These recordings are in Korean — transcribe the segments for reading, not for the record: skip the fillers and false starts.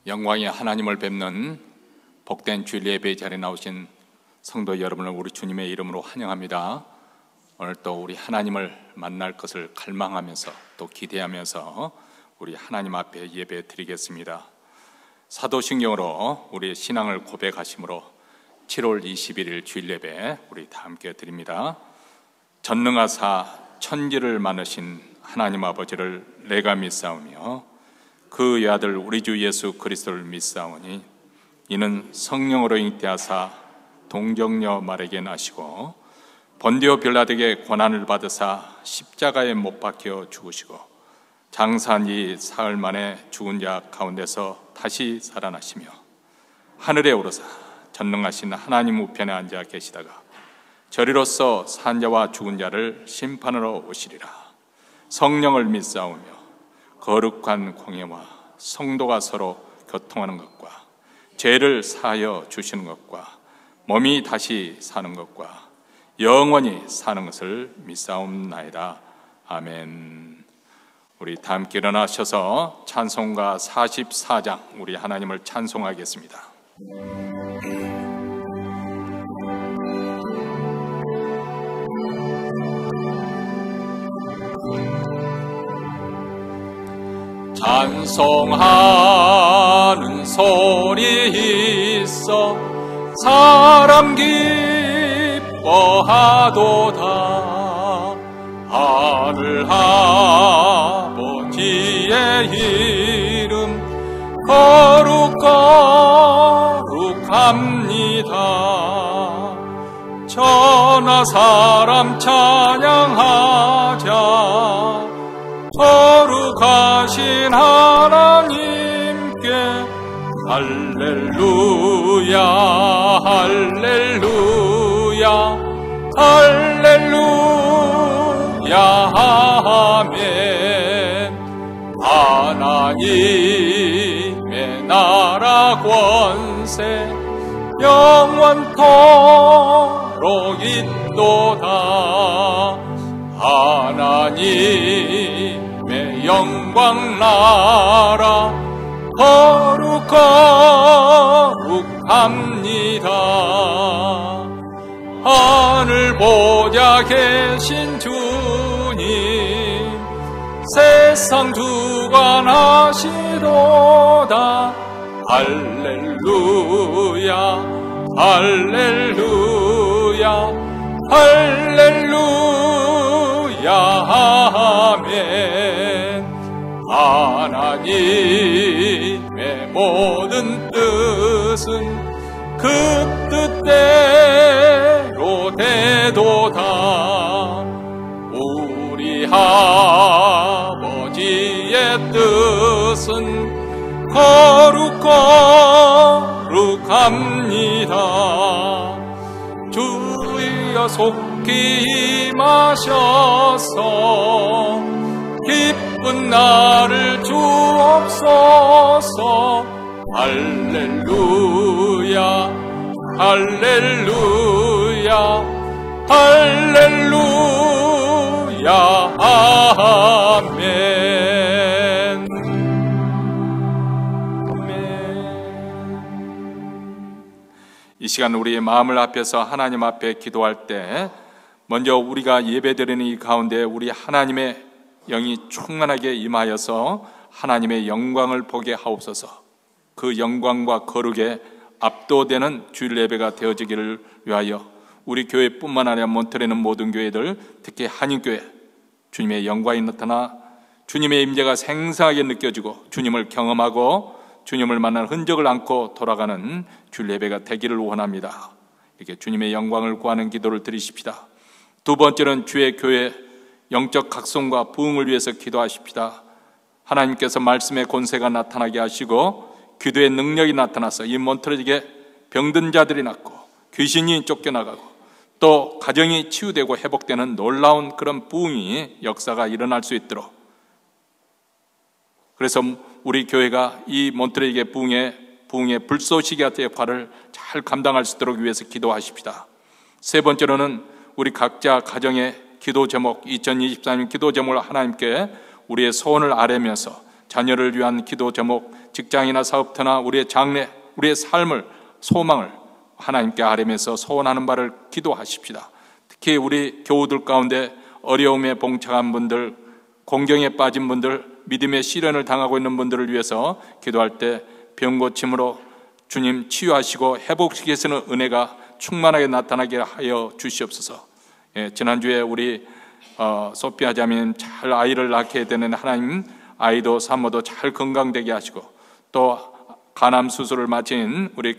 영광의 하나님을 뵙는 복된 주일 예배의 자리에 나오신 성도 여러분을 우리 주님의 이름으로 환영합니다. 오늘 또 우리 하나님을 만날 것을 갈망하면서 또 기대하면서 우리 하나님 앞에 예배 드리겠습니다. 사도신경으로 우리의 신앙을 고백하심으로 7월 21일 주일 예배 우리 다 함께 드립니다. 전능하사 천지를 만드신 하나님 아버지를 내가 믿사오며 그 아들 우리 주 예수 그리스도를 믿사오니 이는 성령으로 잉태하사 동정녀 마리아에게 나시고 본디오 빌라도에게 고난을 받으사 십자가에 못 박혀 죽으시고 장사한 지 사흘 만에 죽은 자 가운데서 다시 살아나시며 하늘에 오르사 전능하신 하나님 우편에 앉아 계시다가 저리로서 산 자와 죽은 자를 심판하러 오시리라. 성령을 믿사오며 거룩한 공예와 성도가 서로 교통하는 것과 죄를 사하여 주시는 것과 몸이 다시 사는 것과 영원히 사는 것을 믿사옵나이다. 아멘. 우리 다 함께 일어나셔서 찬송가 44장 우리 하나님을 찬송하겠습니다. 찬송하는 소리 있어 사람 기뻐하도다. 하늘 아버지의 이름 거룩합니다. 천하 사람 찬양하자. 거룩하신 하나님께 할렐루야 할렐루야 할렐루야 아멘. 하나님의 나라 권세 영원토록 있도다. 하나님의 영광 나라 거룩합니다. 하늘 보좌 계신 주님 세상 주관하시도다. 할렐루야 할렐루야 할렐루야 아멘. 하나님의 모든 뜻은 그 뜻대로 되도다. 우리 아버지의 뜻은 거룩합니다. 주여 속히 임하셔서 기쁜 나를 주옵소서. 할렐루야 할렐루야 할렐루야 아멘. 이 시간 우리의 마음을 합해서 하나님 앞에 기도할 때 먼저 우리가 예배드리는 이 가운데 우리 하나님의 영이 충만하게 임하여서 하나님의 영광을 보게 하옵소서. 그 영광과 거룩에 압도되는 주일 예배가 되어지기를 위하여 우리 교회뿐만 아니라 몬트레는 모든 교회들, 특히 한인교회 주님의 영광이 나타나 주님의 임재가 생생하게 느껴지고 주님을 경험하고 주님을 만난 흔적을 안고 돌아가는 주일 예배가 되기를 원합니다. 이렇게 주님의 영광을 구하는 기도를 드리십시다. 두 번째는 주의 교회 영적 각성과 부흥을 위해서 기도하십시다. 하나님께서 말씀의 권세가 나타나게 하시고 기도의 능력이 나타나서 이 몬트레에게 병든 자들이 낫고 귀신이 쫓겨나가고 또 가정이 치유되고 회복되는 놀라운 그런 부흥이 역사가 일어날 수 있도록, 그래서 우리 교회가 이 몬트레에게 부흥의 불쏘시개 같은 역할을 잘 감당할 수 있도록 위해서 기도하십시다. 세 번째로는 우리 각자 가정의 기도 제목, 2024년 기도 제목을 하나님께 우리의 소원을 아뢰면서 자녀를 위한 기도 제목, 직장이나 사업터나 우리의 장래, 우리의 삶을, 소망을 하나님께 아뢰면서 소원하는 바를 기도하십시다. 특히 우리 교우들 가운데 어려움에 봉착한 분들, 공경에 빠진 분들, 믿음의 시련을 당하고 있는 분들을 위해서 기도할 때 병고침으로 주님 치유하시고 회복시키시는 은혜가 충만하게 나타나게 하여 주시옵소서. 지난주에 우리 소피아 자매님 잘 아이를 낳게 되는 하나님, 아이도 산모도 잘 건강되게 하시고, 또 간암 수술을 마친 우리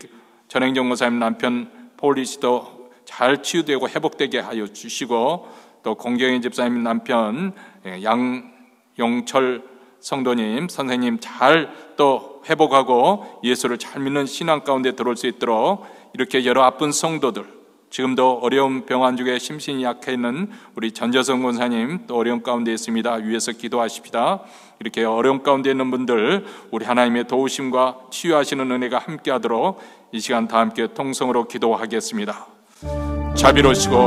전행정 목사님 남편 폴리 씨도 잘 치유되고 회복되게 하여 주시고, 또 공경희 집사님 남편 양용철 성도님 선생님 잘 또 회복하고 예수를 잘 믿는 신앙 가운데 들어올 수 있도록, 이렇게 여러 아픈 성도들, 지금도 어려운 병환 중에 심신이 약해 있는 우리 전재성 권사님 또 어려움 가운데 있습니다. 위에서 기도하십시다. 이렇게 어려움 가운데 있는 분들 우리 하나님의 도우심과 치유하시는 은혜가 함께하도록 이 시간 다 함께 통성으로 기도하겠습니다. 자비로우시고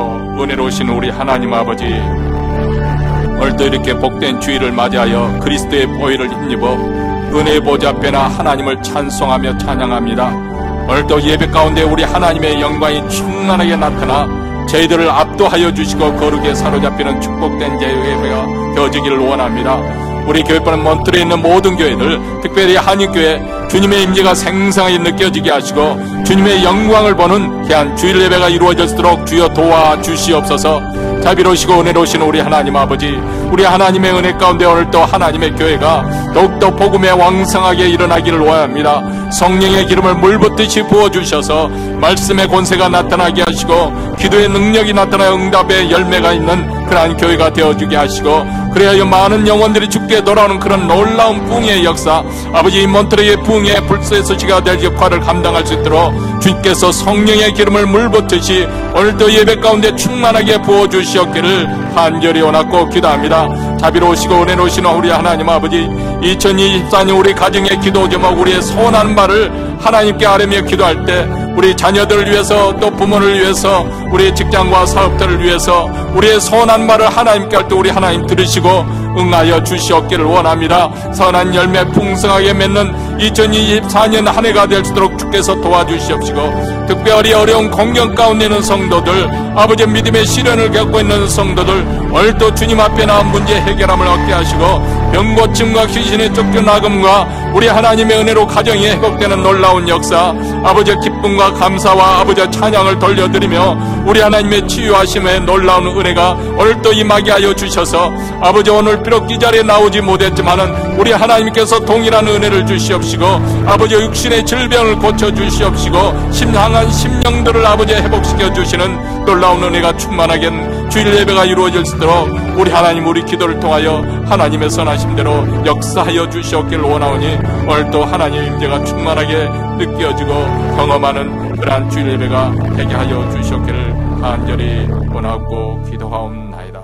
은혜로우신 우리 하나님 아버지, 오늘도 이렇게 복된 주일을 맞이하여 그리스도의 보혈을 힘입어 은혜의 보좌 앞에나 하나님을 찬송하며 찬양합니다. 오늘도 예배 가운데 우리 하나님의 영광이 충만하게 나타나 저희들을 압도하여 주시고 거룩에 사로잡히는 축복된 예배가 되어지기를 원합니다. 우리 교회뿐만 몬트리에 있는 모든 교회들, 특별히 한인교회 주님의 임재가 생생하게 느껴지게 하시고 주님의 영광을 보는 귀한 주일 예배가 이루어질수록 주여 도와주시옵소서. 자비로우시고 은혜로우신 우리 하나님 아버지, 우리 하나님의 은혜 가운데 오늘도 하나님의 교회가 더욱더 복음에 왕성하게 일어나기를 원합니다. 성령의 기름을 물붓듯이 부어주셔서 말씀의 권세가 나타나게 하시고 기도의 능력이 나타나 응답의 열매가 있는 그러한 교회가 되어주게 하시고, 그래야 많은 영혼들이 주께 돌아오는 그런 놀라운 부흥의 역사, 아버지 몬트레이의 부흥의 불쏘시가 될 역할을 감당할 수 있도록 주님께서 성령의 기름을 물붓듯이 오늘도 예배 가운데 충만하게 부어주시옵기를 간절히 원하고 기도합니다. 자비로우시고 은혜로우신 우리 하나님 아버지, 2024년 우리 가정의 기도 제목, 우리의 소원하는 바를 하나님께 아뢰며 기도할 때 우리 자녀들을 위해서, 또 부모를 위해서, 우리 직장과 사업들을 위해서 우리의 소원한 말을 하나님께 할 때 우리 하나님 들으시고 응하여 주시옵기를 원합니다. 선한 열매 풍성하게 맺는 2024년 한 해가 될 수 있도록 주께서 도와주시옵시고, 특별히 어려운 공경 가운데 있는 성도들, 아버지 믿음의 시련을 겪고 있는 성도들 오늘도 주님 앞에 나온 문제 해결함을 얻게 하시고, 병고침과 귀신의 쫓겨나금과 우리 하나님의 은혜로 가정이 회복되는 놀라운 역사, 아버지 기쁨과 감사와 아버지 찬양을 돌려드리며 우리 하나님의 치유하심의 놀라운 은혜가 오늘도 임하게 하여 주셔서, 아버지 오늘 비록 이 자리에 나오지 못했지만은 우리 하나님께서 동일한 은혜를 주시옵시고, 아버지 육신의 질병을 고쳐주시옵시고 심상한 심령들을 아버지 회복시켜 주시는 놀라운 은혜가 충만하게 주일 예배가 이루어질 수 있도록 우리 하나님, 우리 기도를 통하여 하나님의 선하심대로 역사하여 주시옵기를 원하오니 오늘도 하나님의 임재가 충만하게 느껴지고 경험하는 그러한 주일 예배가 되게 하여 주시옵기를 간절히 원하고 기도하옵나이다.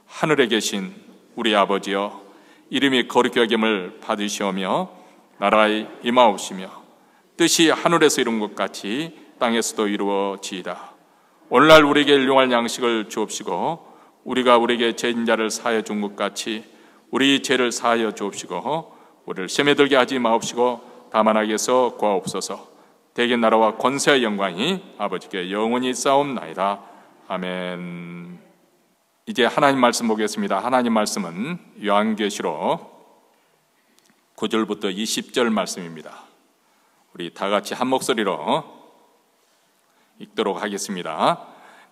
하늘에 계신 우리 아버지여, 이름이 거룩히 여김을 받으시오며 나라에 임하옵시며 뜻이 하늘에서 이룬 것 같이 땅에서도 이루어지이다. 오늘날 우리에게 일용할 양식을 주옵시고, 우리가 우리에게 죄인 자를 사하여 준 것 같이 우리 죄를 사하여 주옵시고, 우리를 시험에 들게 하지 마옵시고 다만 악에서 구하옵소서. 대개 나라와 권세의 영광이 아버지께 영원히 있사옵나이다. 아멘. 이제 하나님 말씀 보겠습니다. 하나님 말씀은 요한계시록 9절부터 20절 말씀입니다. 우리 다 같이 한 목소리로 읽도록 하겠습니다.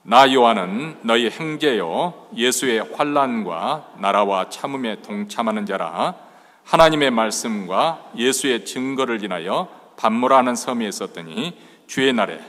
나 요한은 너희 형제요 예수의 환난과 나라와 참음에 동참하는 자라. 하나님의 말씀과 예수의 증거를 인하여 반모라는 섬에 있었더니 주의 날에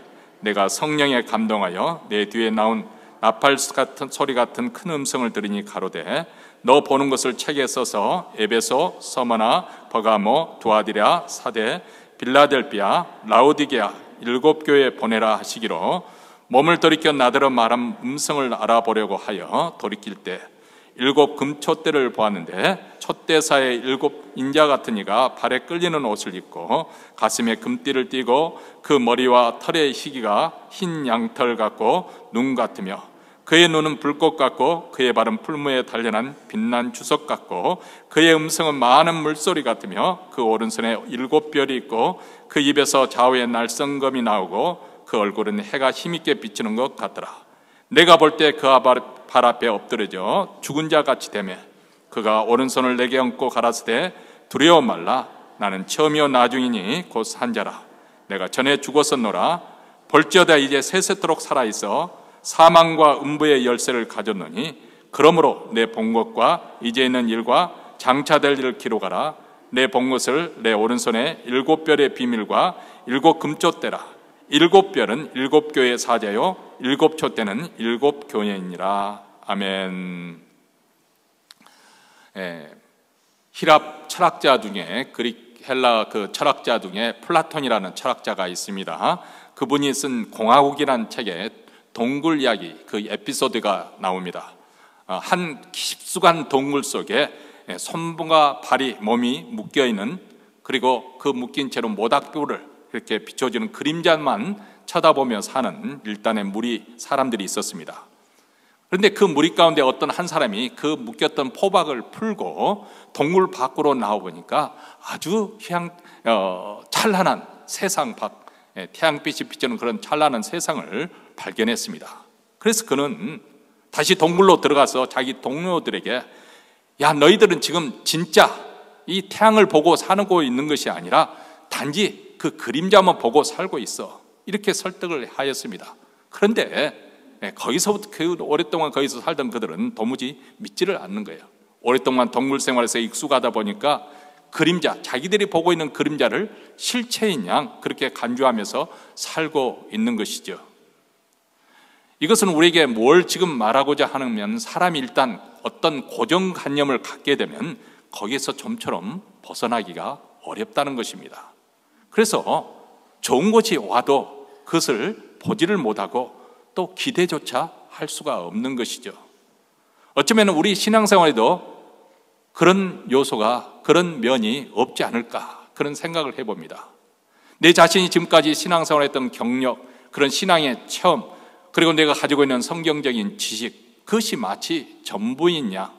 내가 성령에 감동하여 내 뒤에 나온 나팔 같은 소리 같은 큰 음성을 들으니 가로되 너 보는 것을 책에 써서 에베소, 서머나, 버가모, 두아디라, 사데, 빌라델비아, 라오디게아 7교회에 보내라 하시기로, 몸을 돌이켜 나더러 말한 음성을 알아보려고 하여 돌이킬 때 7 금촛대를 보았는데 촛대사의 7 인자 같은 이가 발에 끌리는 옷을 입고 가슴에 금띠를 띠고 그 머리와 털의 희기가 흰 양털 같고 눈 같으며 그의 눈은 불꽃 같고 그의 발은 풀무에 단련한 빛난 주석 같고 그의 음성은 많은 물소리 같으며 그 오른손에 7별이 있고 그 입에서 좌우에 날성검이 나오고 그 얼굴은 해가 힘있게 비치는 것 같더라. 내가 볼 때 그 발 앞에 엎드려져 죽은 자 같이 되매 그가 오른손을 내게 얹고 가라사대 두려워 말라. 나는 처음이요 나중이니 곧 산자라. 내가 전에 죽었었노라. 볼지어다 이제 세세토록 살아있어 사망과 음부의 열쇠를 가졌노니 그러므로 내 본 것과 이제 있는 일과 장차될 일을 기록하라. 내 본 것을 내 오른손에 7별의 비밀과 7 금촛대라. 7별은 7교의 사자요 7 촛대는 7 교회이니라. 아멘. 히랍 철학자 중에 그릭 헬라 그 철학자 중에 플라톤이라는 철학자가 있습니다. 그분이 쓴 공화국이라는 책에 동굴 이야기 그 에피소드가 나옵니다. 한 깊숙한 동굴 속에 손과 발이 몸이 묶여 있는, 그리고 그 묶인 채로 모닥불을 이렇게 비춰주는 그림자만 쳐다보며 사는 일단의 사람들이 있었습니다. 그런데 그 무리 가운데 어떤 한 사람이 그 묶였던 포박을 풀고 동굴 밖으로 나와보니까 아주 찬란한 세상 밖, 태양빛이 비치는 그런 찬란한 세상을 발견했습니다. 그래서 그는 다시 동굴로 들어가서 자기 동료들에게, 야, 너희들은 지금 진짜 이 태양을 보고 사고 있는 것이 아니라 단지 그 그림자만 보고 살고 있어, 이렇게 설득을 하였습니다. 그런데 거기서부터 오랫동안 거기서 살던 그들은 도무지 믿지를 않는 거예요. 오랫동안 동굴 생활에서 익숙하다 보니까 그림자, 자기들이 보고 있는 그림자를 실체인 양 그렇게 간주하면서 살고 있는 것이죠. 이것은 우리에게 뭘 지금 말하고자 하면, 사람이 일단 어떤 고정관념을 갖게 되면 거기에서 좀처럼 벗어나기가 어렵다는 것입니다. 그래서 좋은 것이 와도 그것을 보지를 못하고 또 기대조차 할 수가 없는 것이죠. 어쩌면 우리 신앙생활에도 그런 요소가, 그런 면이 없지 않을까, 그런 생각을 해봅니다. 내 자신이 지금까지 신앙생활했던 경력, 그런 신앙의 체험, 그리고 내가 가지고 있는 성경적인 지식, 그것이 마치 전부이냐,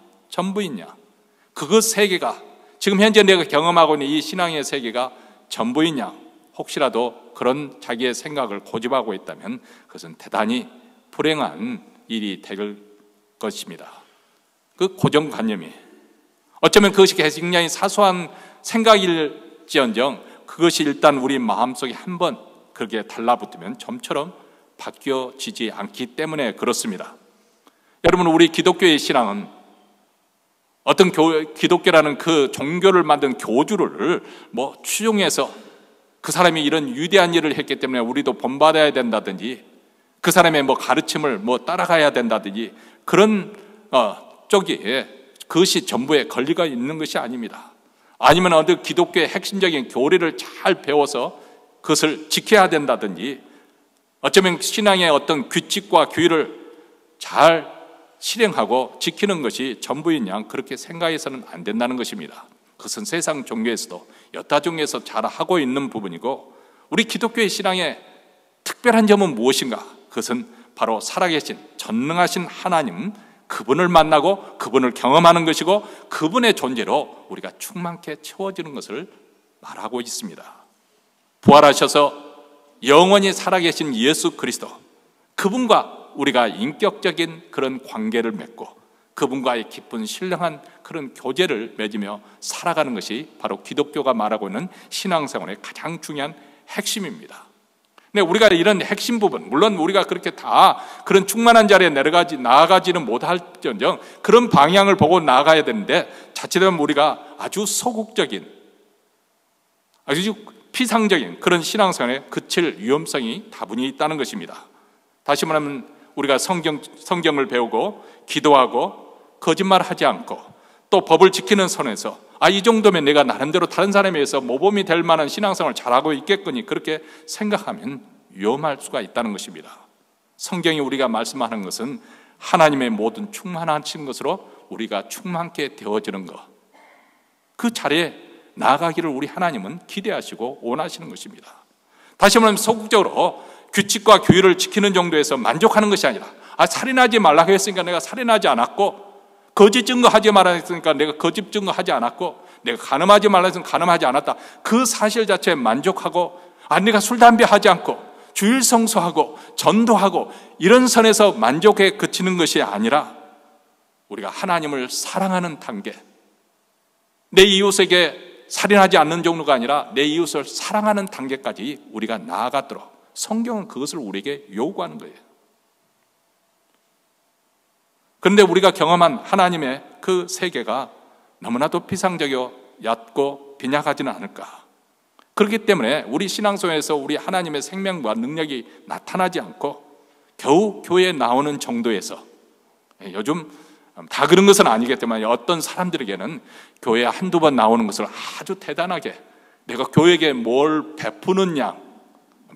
그것 세계가, 지금 현재 내가 경험하고 있는 이 신앙의 세계가 전부이냐, 혹시라도 그런 자기의 생각을 고집하고 있다면 그것은 대단히 불행한 일이 될 것입니다. 그 고정관념이, 어쩌면 그것이 굉장히 사소한 생각일지언정 그것이 일단 우리 마음속에 한번 그렇게 달라붙으면 점처럼 바뀌어지지 않기 때문에 그렇습니다. 여러분, 우리 기독교의 신앙은 어떤 기독교라는 그 종교를 만든 교주를 추종해서 그 사람이 이런 위대한 일을 했기 때문에 우리도 본받아야 된다든지, 그 사람의 가르침을 따라가야 된다든지, 그런 쪽이 그것이 전부의 권리가 있는 것이 아닙니다. 아니면 어떤 기독교의 핵심적인 교리를 잘 배워서 그것을 지켜야 된다든지, 어쩌면 신앙의 어떤 규칙과 규율을 잘 실행하고 지키는 것이 전부인 양 그렇게 생각해서는 안 된다는 것입니다. 그것은 세상 종교에서도 여타 종교에서 잘 하고 있는 부분이고, 우리 기독교의 신앙의 특별한 점은 무엇인가? 그것은 바로 살아계신 전능하신 하나님, 그분을 만나고 그분을 경험하는 것이고, 그분의 존재로 우리가 충만케 채워지는 것을 말하고 있습니다. 부활하셔서 영원히 살아계신 예수 그리스도, 그분과 우리가 인격적인 그런 관계를 맺고 그분과의 깊은 신령한 그런 교제를 맺으며 살아가는 것이 바로 기독교가 말하고 있는 신앙생활의 가장 중요한 핵심입니다. 근데 우리가 이런 핵심 부분, 물론 우리가 그렇게 다 그런 충만한 자리에 나아가지는 못할지언정 그런 방향을 보고 나아가야 되는데, 자칫하면 우리가 아주 소극적인, 아주 피상적인 그런 신앙생활에 그칠 위험성이 다분히 있다는 것입니다. 다시 말하면 우리가 성경을 배우고 기도하고 거짓말하지 않고 또 법을 지키는 선에서 이 정도면 내가 나름대로 다른 사람에 비해서 모범이 될 만한 신앙생활을 잘하고 있겠거니, 그렇게 생각하면 위험할 수가 있다는 것입니다. 성경이 우리가 말씀하는 것은 하나님의 모든 충만하신 것으로 우리가 충만케 되어지는 것, 그 자리에 나아가기를 우리 하나님은 기대하시고 원하시는 것입니다. 다시 말하면 소극적으로 규칙과 규율을 지키는 정도에서 만족하는 것이 아니라, 살인하지 말라고 했으니까 내가 살인하지 않았고, 거짓 증거하지 말라 했으니까 내가 거짓 증거하지 않았고, 내가 간음하지 말라 했으니까 간음하지 않았다. 그 사실 자체에 만족하고, 내가 술, 담배 하지 않고 주일 성수하고 전도하고 이런 선에서 만족에 그치는 것이 아니라 우리가 하나님을 사랑하는 단계, 내 이웃에게 살인하지 않는 정도가 아니라 내 이웃을 사랑하는 단계까지 우리가 나아가도록 성경은 그것을 우리에게 요구하는 거예요. 그런데 우리가 경험한 하나님의 그 세계가 너무나도 피상적이고 얕고 빈약하지는 않을까. 그렇기 때문에 우리 신앙생활에서 우리 하나님의 생명과 능력이 나타나지 않고 겨우 교회에 나오는 정도에서, 요즘 다 그런 것은 아니겠지만 어떤 사람들에게는 교회에 한두 번 나오는 것을 아주 대단하게, 내가 교회에게 뭘 베푸는 양,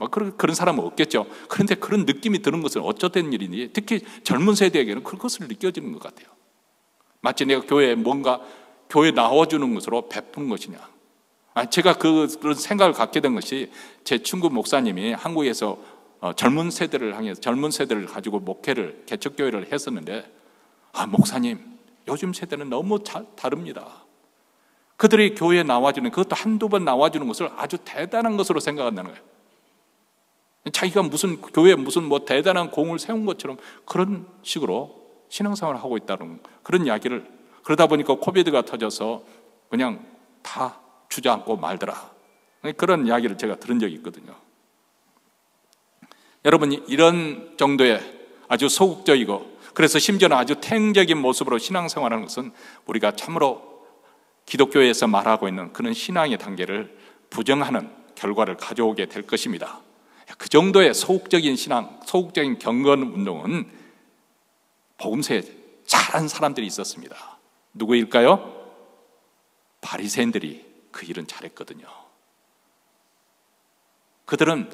그런 사람은 없겠죠. 그런데 그런 느낌이 드는 것은 어쩌된 일이니, 특히 젊은 세대에게는 그것을 느껴지는 것 같아요. 마치 내가 교회에 뭔가 교회에 나와주는 것으로 베푸는 것이냐. 제가 그런 생각을 갖게 된 것이, 제 친구 목사님이 한국에서 젊은 세대를 향해서, 젊은 세대를 가지고 목회를, 개척교회를 했었는데, 목사님, 요즘 세대는 너무 다릅니다. 그들이 교회에 나와주는, 그것도 한두 번 나와주는 것을 아주 대단한 것으로 생각한다는 거예요. 자기가 무슨 교회에 무슨 대단한 공을 세운 것처럼 그런 식으로 신앙생활을 하고 있다는 그런 이야기를, 그러다 보니까 코비드가 터져서 그냥 다 주저앉고 말더라, 그런 이야기를 제가 들은 적이 있거든요. 여러분이 이런 정도의 아주 소극적이고, 그래서 심지어는 아주 태행적인 모습으로 신앙생활하는 것은 우리가 참으로 기독교에서 말하고 있는 그런 신앙의 단계를 부정하는 결과를 가져오게 될 것입니다. 그 정도의 소극적인 신앙, 소극적인 경건 운동은 복음서에 잘한 사람들이 있었습니다. 누구일까요? 바리새인들이 그 일은 잘했거든요. 그들은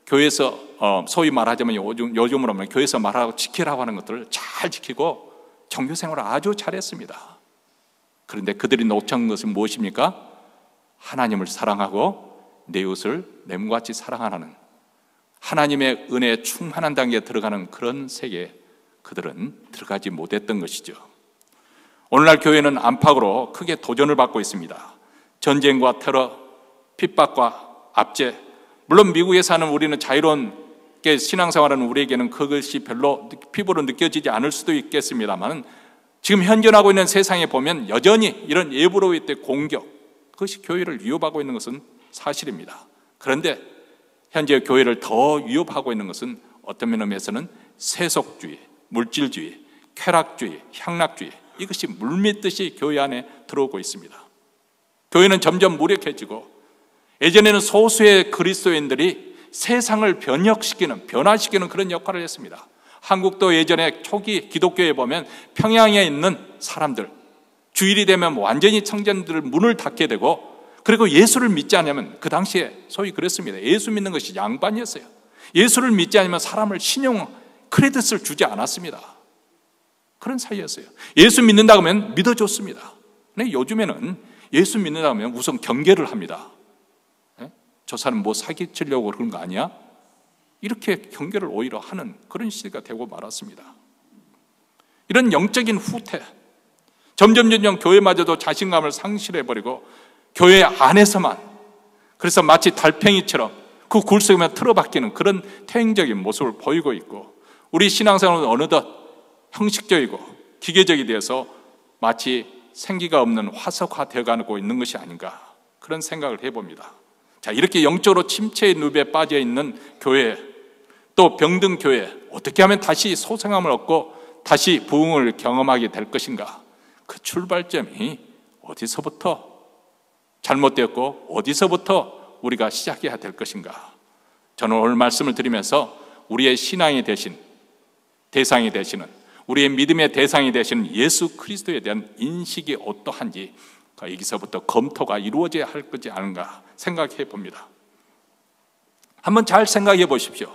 교회에서 소위 말하자면 요즘으로 하면 교회에서 말하고 지키라고 하는 것들을 잘 지키고 종교생활을 아주 잘했습니다. 그런데 그들이 놓친 것은 무엇입니까? 하나님을 사랑하고 내 이웃을 내 몸과 같이 사랑하는, 하나님의 은혜에 충만한 단계에 들어가는 그런 세계에 그들은 들어가지 못했던 것이죠. 오늘날 교회는 안팎으로 크게 도전을 받고 있습니다. 전쟁과 테러, 핍박과 압제, 물론 미국에 사는 우리는 자유롭게 신앙생활하는 우리에게는 그것이 별로 피부로 느껴지지 않을 수도 있겠습니다만, 지금 현존하고 있는 세상에 보면 여전히 이런 예부로의 공격, 그것이 교회를 위협하고 있는 것은 사실입니다. 그런데 현재 교회를 더 위협하고 있는 것은 어떤 면에서는 세속주의, 물질주의, 쾌락주의, 향락주의, 이것이 물밀듯이 교회 안에 들어오고 있습니다. 교회는 점점 무력해지고, 예전에는 소수의 그리스도인들이 세상을 변화시키는 그런 역할을 했습니다. 한국도 예전에 초기 기독교에 보면 평양에 있는 사람들, 주일이 되면 완전히 청년들 문을 닫게 되고, 그리고 예수를 믿지 않으면, 그 당시에 소위 그랬습니다. 예수 믿는 것이 양반이었어요. 예수를 믿지 않으면 사람을 신용 크레딧을 주지 않았습니다. 그런 사이였어요. 예수 믿는다고 하면 믿어줬습니다. 근데 요즘에는 예수 믿는다고 하면 우선 경계를 합니다. 저 사람 뭐 사기치려고 그런 거 아니야? 이렇게 경계를 오히려 하는 그런 시대가 되고 말았습니다. 이런 영적인 후퇴, 점점 교회마저도 자신감을 상실해버리고 교회 안에서만, 그래서 마치 달팽이처럼 그 굴 속에만 틀어박히는 그런 태행적인 모습을 보이고 있고, 우리 신앙생활은 어느덧 형식적이고 기계적이 되어서 마치 생기가 없는 화석화 되어가고 있는 것이 아닌가, 그런 생각을 해봅니다. 자, 이렇게 영적으로 침체의 늪에 빠져 있는 교회, 또 병든 교회, 어떻게 하면 다시 소생함을 얻고 다시 부흥을 경험하게 될 것인가? 그 출발점이 어디서부터 잘못되었고 어디서부터 우리가 시작해야 될 것인가? 저는 오늘 말씀을 드리면서 우리의 신앙이 되신, 대상이 되시는, 우리의 믿음의 대상이 되시는 예수 그리스도에 대한 인식이 어떠한지 여기서부터 검토가 이루어져야 할 것이 아닌가 생각해 봅니다. 한번 잘 생각해 보십시오.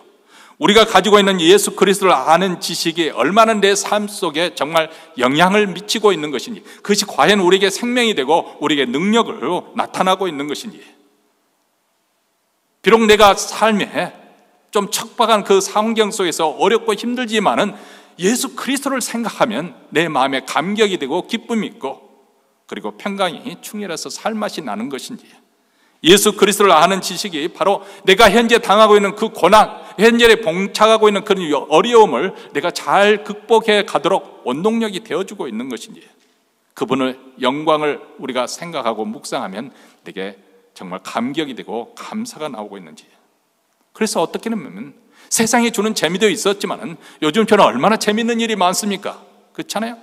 우리가 가지고 있는 예수 그리스도를 아는 지식이 얼마나 내 삶 속에 정말 영향을 미치고 있는 것인지, 그것이 과연 우리에게 생명이 되고 우리에게 능력으로 나타나고 있는 것인지. 비록 내가 삶에 좀 척박한 그 환경 속에서 어렵고 힘들지만은 예수 그리스도를 생각하면 내 마음에 감격이 되고 기쁨이 있고 그리고 평강이 충혈해서 살맛이 나는 것인지, 예수 그리스도를 아는 지식이 바로 내가 현재 당하고 있는 그 고난, 현재 봉착하고 있는 그런 어려움을 내가 잘 극복해 가도록 원동력이 되어주고 있는 것인지, 그분의 영광을 우리가 생각하고 묵상하면 내게 정말 감격이 되고 감사가 나오고 있는지. 그래서 어떻게 보면 세상이 주는 재미도 있었지만 요즘처럼 얼마나 재미있는 일이 많습니까? 그렇잖아요?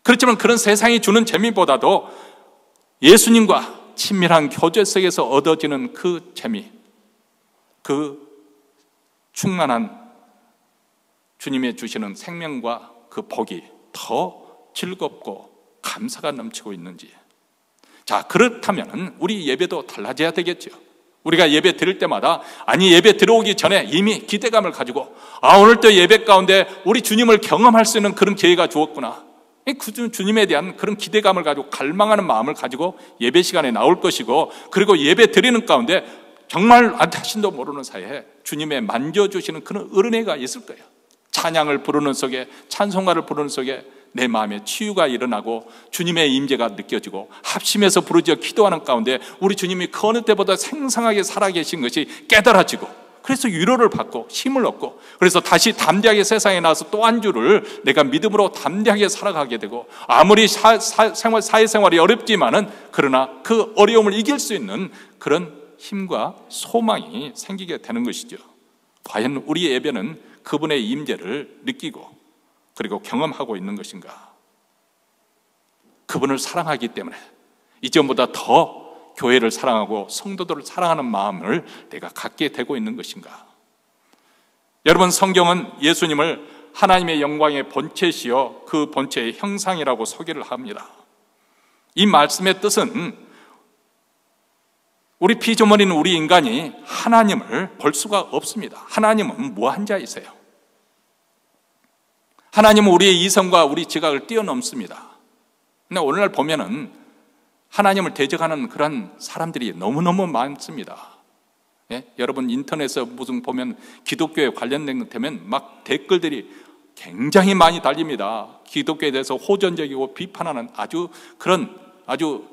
그렇지만 그런 세상이 주는 재미보다도 예수님과 친밀한 교제 속에서 얻어지는 그 재미, 그 충만한 주님의 주시는 생명과 그 복이 더 즐겁고 감사가 넘치고 있는지. 자, 그렇다면 우리 예배도 달라져야 되겠죠. 우리가 예배 드릴 때마다, 아니 예배 들어오기 전에 이미 기대감을 가지고, 오늘도 예배 가운데 우리 주님을 경험할 수 있는 그런 기회가 주었구나, 그 주님에 대한 그런 기대감을 가지고 갈망하는 마음을 가지고 예배 시간에 나올 것이고, 그리고 예배 드리는 가운데 정말 자신도 모르는 사이에 주님의 만져주시는 그런 은혜가 있을 거예요. 찬양을 부르는 속에, 찬송가를 부르는 속에 내 마음에 치유가 일어나고 주님의 임재가 느껴지고, 합심해서 부르짖어 기도하는 가운데 우리 주님이 그 어느 때보다 생생하게 살아계신 것이 깨달아지고, 그래서 위로를 받고 힘을 얻고, 그래서 다시 담대하게 세상에 나와서 또 한 주를 내가 믿음으로 담대하게 살아가게 되고, 아무리 사회생활이 어렵지만은 그러나 그 어려움을 이길 수 있는 그런 힘과 소망이 생기게 되는 것이죠. 과연 우리의 예배는 그분의 임재를 느끼고 그리고 경험하고 있는 것인가? 그분을 사랑하기 때문에 이전보다 더 교회를 사랑하고 성도들을 사랑하는 마음을 내가 갖게 되고 있는 것인가? 여러분, 성경은 예수님을 하나님의 영광의 본체시여 그 본체의 형상이라고 소개를 합니다. 이 말씀의 뜻은 우리 피조물인 우리 인간이 하나님을 볼 수가 없습니다. 하나님은 무한 자이세요. 하나님은 우리의 이성과 우리 지각을 뛰어넘습니다. 근데 오늘날 보면은 하나님을 대적하는 그런 사람들이 너무너무 많습니다. 예? 여러분 인터넷에 무슨 보면 기독교에 관련된 것 되면 막 댓글들이 굉장히 많이 달립니다. 기독교에 대해서 호전적이고 비판하는 아주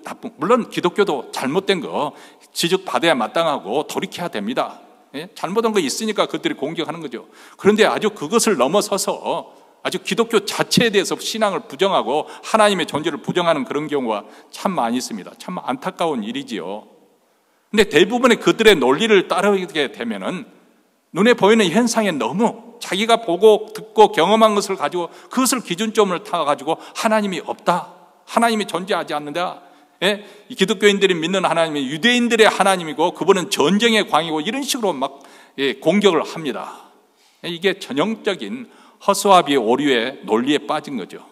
나쁜, 물론 기독교도 잘못된 거 지적받아야 마땅하고 돌이켜야 됩니다. 예? 잘못한 거 있으니까 그들이 공격하는 거죠. 그런데 아주 그것을 넘어서서 아주 기독교 자체에 대해서 신앙을 부정하고 하나님의 존재를 부정하는 그런 경우가 참 많이 있습니다. 참 안타까운 일이지요. 근데 대부분의 그들의 논리를 따르게 되면은 눈에 보이는 현상에 너무 자기가 보고 듣고 경험한 것을 가지고 그것을 기준점을 타가지고 하나님이 없다, 하나님이 존재하지 않는다, 예? 기독교인들이 믿는 하나님이 유대인들의 하나님이고 그분은 전쟁의 광이고 이런 식으로 막 공격을 합니다. 이게 전형적인 허수아비 오류의 논리에 빠진 거죠.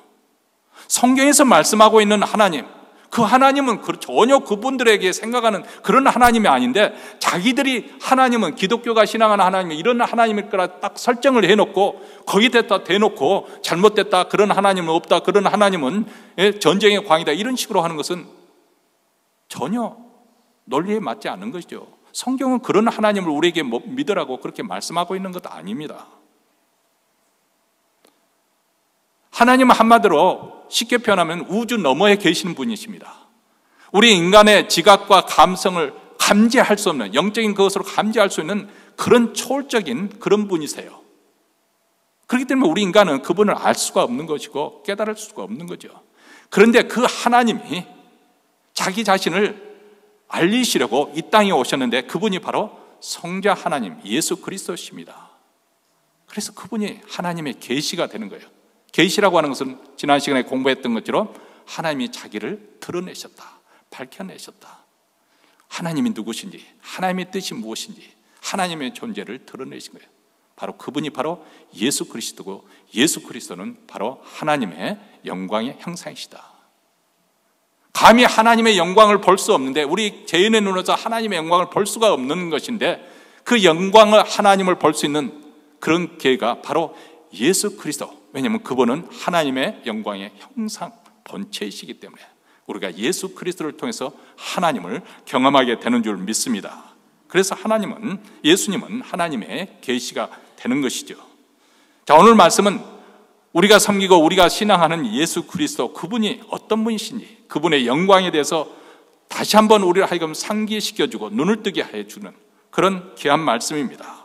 성경에서 말씀하고 있는 하나님, 그 하나님은 전혀 그분들에게 생각하는 그런 하나님이 아닌데, 자기들이 하나님은 기독교가 신앙하는 하나님은 이런 하나님일 거라 딱 설정을 해놓고 거기다 대놓고 잘못됐다, 그런 하나님은 없다, 그런 하나님은 전쟁의 광이다, 이런 식으로 하는 것은 전혀 논리에 맞지 않는 것이죠. 성경은 그런 하나님을 우리에게 믿으라고 그렇게 말씀하고 있는 것도 아닙니다. 하나님은 한마디로 쉽게 표현하면 우주 너머에 계시는 분이십니다. 우리 인간의 지각과 감성을 감지할 수 없는, 영적인 그것으로 감지할 수 있는 그런 초월적인 그런 분이세요. 그렇기 때문에 우리 인간은 그분을 알 수가 없는 것이고 깨달을 수가 없는 거죠. 그런데 그 하나님이 자기 자신을 알리시려고 이 땅에 오셨는데 그분이 바로 성자 하나님 예수 그리스도십니다. 그래서 그분이 하나님의 계시가 되는 거예요. 계시라고 하는 것은 지난 시간에 공부했던 것처럼 하나님이 자기를 드러내셨다, 밝혀내셨다. 하나님이 누구신지, 하나님의 뜻이 무엇인지, 하나님의 존재를 드러내신 거예요. 바로 그분이 바로 예수 그리스도고, 예수 그리스도는 바로 하나님의 영광의 형상이시다. 감히 하나님의 영광을 볼 수 없는데, 우리 죄인의 눈에서 하나님의 영광을 볼 수가 없는 것인데, 그 영광을, 하나님을 볼 수 있는 그런 기회가 바로 예수 그리스도. 왜냐하면 그분은 하나님의 영광의 형상, 본체이시기 때문에 우리가 예수 그리스도를 통해서 하나님을 경험하게 되는 줄 믿습니다. 그래서 예수님은 하나님의 계시가 되는 것이죠. 자, 오늘 말씀은 우리가 섬기고 우리가 신앙하는 예수 그리스도, 그분이 어떤 분이신지, 그분의 영광에 대해서 다시 한번 우리를 하여금 상기시켜주고 눈을 뜨게 해주는 그런 귀한 말씀입니다.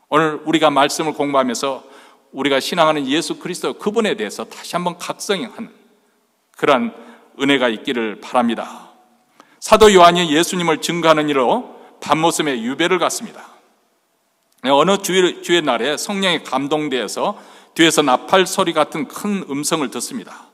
오늘 우리가 말씀을 공부하면서 우리가 신앙하는 예수 그리스도, 그분에 대해서 다시 한번 각성하는 그러한 은혜가 있기를 바랍니다. 사도 요한이 예수님을 증거하는 일로 밤모섬에 유배를 갔습니다. 어느 주의 날에 성령에 감동되어서 뒤에서 나팔 소리 같은 큰 음성을 듣습니다.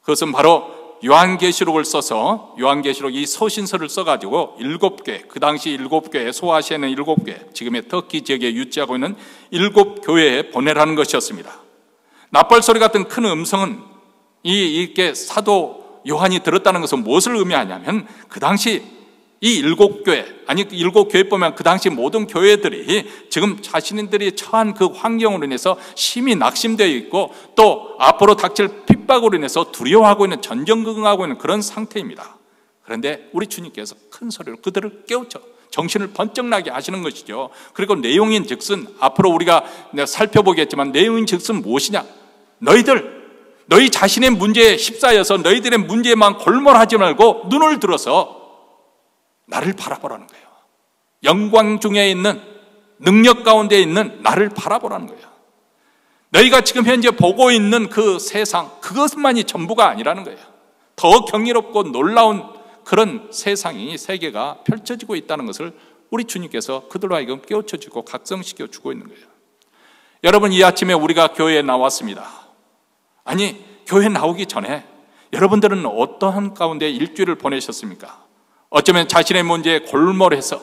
그것은 바로 요한계시록을 써서, 요한계시록 이 서신서를 써가지고 7개, 그 당시 7교회, 소아시아는 7교회, 지금의 터키 지역에 유치하고 있는 7교회에 보내라는 것이었습니다. 나팔 소리 같은 큰 음성은 이렇게 사도 요한이 들었다는 것은 무엇을 의미하냐면, 그 당시 이 7교회, 아니 7교회뿐만 그 당시 모든 교회들이 지금 자신들이 처한 그 환경으로 인해서 심히 낙심되어 있고, 또 앞으로 닥칠 핍박으로 인해서 두려워하고 있는, 전전긍긍하고 있는 그런 상태입니다. 그런데 우리 주님께서 큰 소리로 그들을 깨우쳐 정신을 번쩍 나게 하시는 것이죠. 그리고 내용인 즉슨, 앞으로 우리가 살펴보겠지만 내용인 즉슨 무엇이냐? 너희 자신의 문제에 휩싸여서 너희들의 문제만 골몰하지 말고 눈을 들어서 나를 바라보라는 거예요. 영광 중에 있는, 능력 가운데 있는 나를 바라보라는 거예요. 너희가 지금 현재 보고 있는 그 세상, 그것만이 전부가 아니라는 거예요. 더 경이롭고 놀라운 그런 세상이, 세계가 펼쳐지고 있다는 것을 우리 주님께서 그들로 하여금 깨우쳐주고 각성시켜주고 있는 거예요. 여러분, 이 아침에 우리가 교회에 나왔습니다. 아니, 교회 나오기 전에 여러분들은 어떠한 가운데 일주일을 보내셨습니까? 어쩌면 자신의 문제에 골몰해서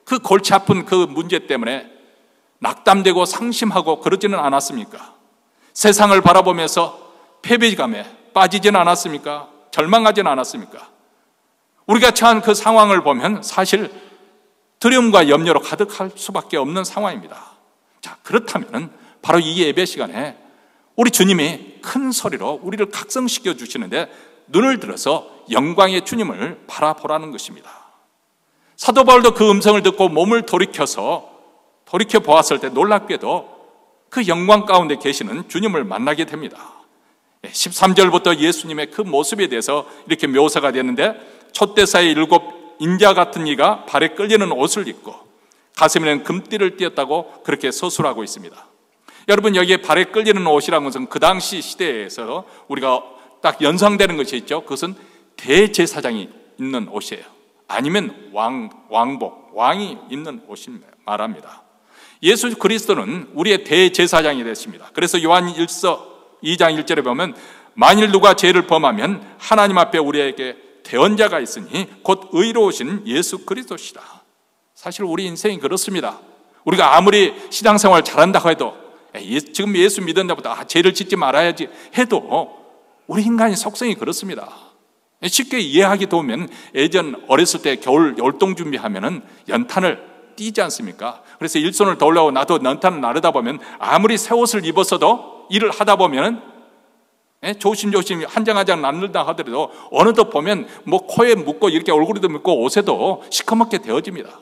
그 골치 아픈 그 문제 때문에 낙담되고 상심하고 그러지는 않았습니까? 세상을 바라보면서 패배감에 빠지지는 않았습니까? 절망하지는 않았습니까? 우리가 처한 그 상황을 보면 사실 두려움과 염려로 가득할 수밖에 없는 상황입니다. 자, 그렇다면 바로 이 예배 시간에 우리 주님이 큰 소리로 우리를 각성시켜 주시는데, 눈을 들어서 영광의 주님을 바라보라는 것입니다. 사도 바울도 그 음성을 듣고 몸을 돌이켜 보았을 때 놀랍게도 그 영광 가운데 계시는 주님을 만나게 됩니다. 13절부터 예수님의 그 모습에 대해서 이렇게 묘사가 되는데, 촛대사의 7 인자 같은 이가 발에 끌리는 옷을 입고 가슴에는 금띠를 띄었다고 그렇게 서술하고 있습니다. 여러분, 여기에 발에 끌리는 옷이라는 것은 그 당시 시대에서 우리가 딱 연상되는 것이 있죠. 그것은 대제사장이 입는 옷이에요. 아니면 왕복, 왕이 입는 옷을 말합니다. 예수 그리스도는 우리의 대제사장이 되십니다. 그래서 요한 1서 2장 1절에 보면, 만일 누가 죄를 범하면 하나님 앞에 우리에게 대언자가 있으니 곧 의로우신 예수 그리스도시다. 사실 우리 인생이 그렇습니다. 우리가 아무리 신앙생활 잘한다고 해도, 지금 예수 믿었나보다 죄를 짓지 말아야지 해도 우리 인간의 속성이 그렇습니다. 쉽게 이해하기 도우면, 예전 어렸을 때 겨울 열동 준비하면은 연탄을 띄지 않습니까? 그래서 일손을 더우려고 나도 연탄을 나르다 보면 아무리 새 옷을 입었어도 일을 하다 보면은 조심조심 한 장 한 장 나른다 하더라도 어느덧 보면 뭐 코에 묻고 이렇게 얼굴에도 묻고 옷에도 시커멓게 되어집니다.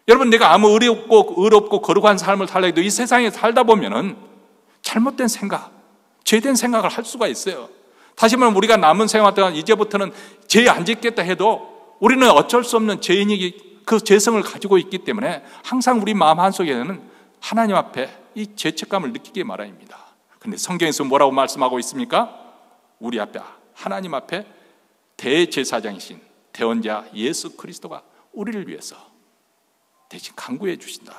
여러분, 내가 아무 의롭고 거룩한 삶을 살라 해도 이 세상에 살다 보면은 잘못된 생각, 죄된 생각을 할 수가 있어요. 다시 말하면 우리가 남은 생활 동안 이제부터는 죄 안 짓겠다 해도 우리는 어쩔 수 없는 죄인이기, 그 죄성을 가지고 있기 때문에 항상 우리 마음 한속에는 하나님 앞에 이 죄책감을 느끼기 마련입니다. 그런데 성경에서 뭐라고 말씀하고 있습니까? 우리 앞에, 하나님 앞에 대제사장이신 대언자 예수 그리스도가 우리를 위해서 대신 간구해 주신다.